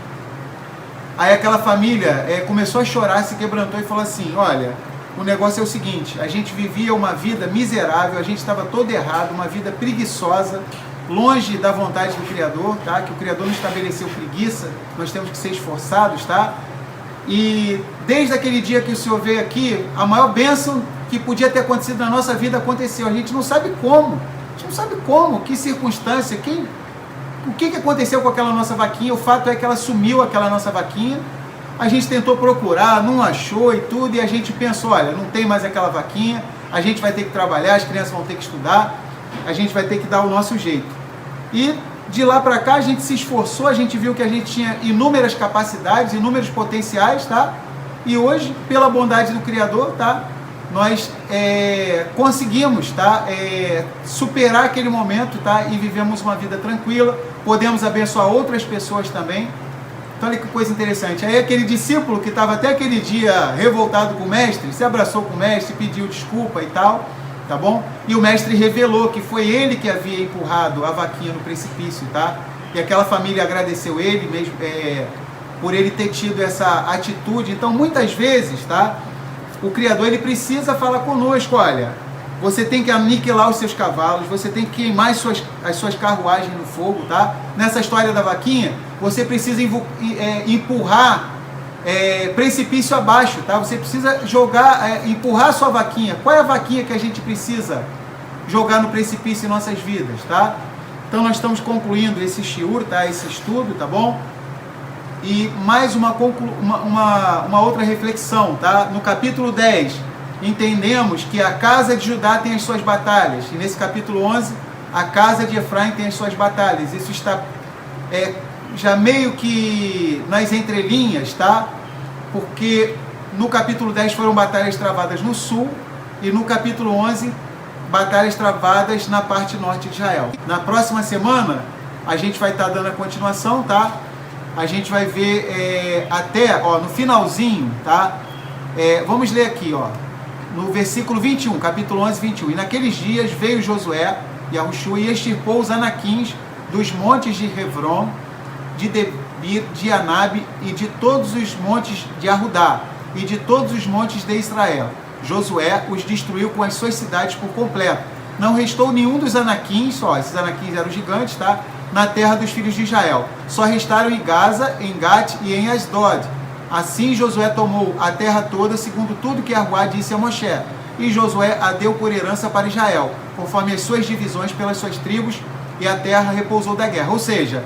Aí aquela família começou a chorar, se quebrantou e falou assim: olha, o negócio é o seguinte, a gente vivia uma vida miserável, a gente estava todo errado, uma vida preguiçosa, longe da vontade do Criador, tá? Que o Criador não estabeleceu preguiça, nós temos que ser esforçados, tá? E desde aquele dia que o Senhor veio aqui, a maior bênção que podia ter acontecido na nossa vida aconteceu. A gente não sabe como, que circunstância, o que aconteceu com aquela nossa vaquinha. O fato é que ela sumiu, aquela nossa vaquinha. A gente tentou procurar, não achou e tudo, e a gente pensou, olha, não tem mais aquela vaquinha, a gente vai ter que trabalhar, as crianças vão ter que estudar, a gente vai ter que dar o nosso jeito. E de lá para cá a gente se esforçou, a gente viu que a gente tinha inúmeras capacidades, inúmeros potenciais, tá? E hoje, pela bondade do Criador, tá? Nós conseguimos, tá? Superar aquele momento, tá? E vivemos uma vida tranquila, podemos abençoar outras pessoas também. Então olha que coisa interessante. Aí aquele discípulo que estava até aquele dia revoltado com o mestre, se abraçou com o mestre, pediu desculpa e tal, tá bom? E o mestre revelou que foi ele que havia empurrado a vaquinha no precipício, tá? E aquela família agradeceu ele mesmo por ele ter tido essa atitude. Então muitas vezes, tá? O Criador ele precisa falar conosco, olha, você tem que aniquilar os seus cavalos, você tem que queimar as suas carruagens no fogo, tá? Nessa história da vaquinha, você precisa empurrar precipício abaixo, tá? Você precisa empurrar a sua vaquinha. Qual é a vaquinha que a gente precisa jogar no precipício em nossas vidas, tá? Então nós estamos concluindo esse shiur, tá? Esse estudo, tá bom? E mais uma outra reflexão, tá? No capítulo 10, entendemos que a casa de Judá tem as suas batalhas. E nesse capítulo 11, a casa de Efraim tem as suas batalhas. Isso está já meio que nas entrelinhas, tá? Porque no capítulo 10 foram batalhas travadas no sul e no capítulo 11, batalhas travadas na parte norte de Israel. Na próxima semana, a gente vai estar dando a continuação, tá? A gente vai ver no finalzinho, tá? Vamos ler aqui, ó. No versículo 21, capítulo 11, 21. E naqueles dias veio Josué e Yahushua e extirpou os anaquins dos montes de Hebron, de Debir, de Anabe e de todos os montes de Arudá e de todos os montes de Israel. Josué os destruiu com as suas cidades por completo. Não restou nenhum dos anaquins, esses anaquins eram gigantes, tá? Na terra dos filhos de Israel. Só restaram em Gaza, em Gat e em Asdod. Assim Josué tomou a terra toda, segundo tudo que Yahuá disse a Moshe. E Josué a deu por herança para Israel, conforme as suas divisões pelas suas tribos, e a terra repousou da guerra. Ou seja,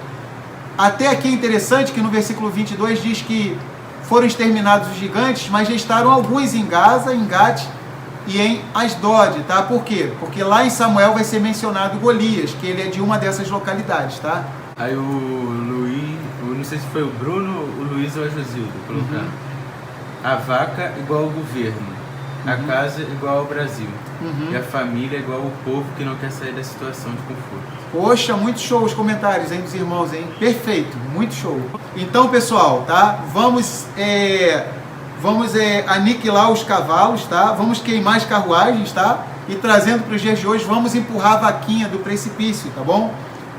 até aqui é interessante que no versículo 22 diz que foram exterminados os gigantes, mas restaram alguns em Gaza, em Gat e em Asdod, tá? Por quê? Porque lá em Samuel vai ser mencionado Golias, que ele é de uma dessas localidades, tá? Aí o Luiz, não sei se foi o Bruno, o Luiz ou a Josildo, colocaram. A vaca igual ao governo, a casa igual ao Brasil, e a família igual ao povo que não quer sair da situação de conforto. Poxa, muito show os comentários, hein, dos irmãos, hein? Perfeito, muito show. Então, pessoal, tá? Vamos aniquilar os cavalos, tá? Vamos queimar as carruagens, tá? E trazendo para os dias de hoje, vamos empurrar a vaquinha do precipício, tá bom?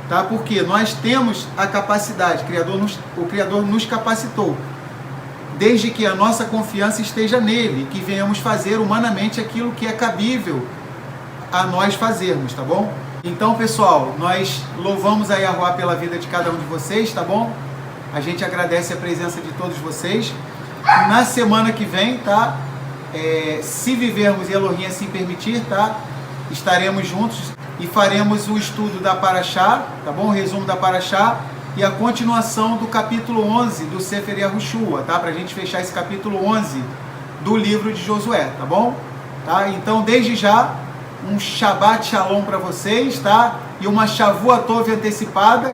Tá? Porque nós temos a capacidade, o Criador nos capacitou, desde que a nossa confiança esteja nele, que venhamos fazer humanamente aquilo que é cabível a nós fazermos, tá bom? Então, pessoal, nós louvamos a Yahuá pela vida de cada um de vocês, tá bom? A gente agradece a presença de todos vocês. Na semana que vem, tá? Se vivermos e Elohim assim permitir, tá? Estaremos juntos e faremos o estudo da Parashá, tá bom? O resumo da Parashá e a continuação do capítulo 11 do Sefer Yahushua, tá? Pra gente fechar esse capítulo 11 do livro de Josué, tá bom? Tá? Então, desde já, um Shabbat Shalom para vocês, tá? E uma Shavua Tov antecipada.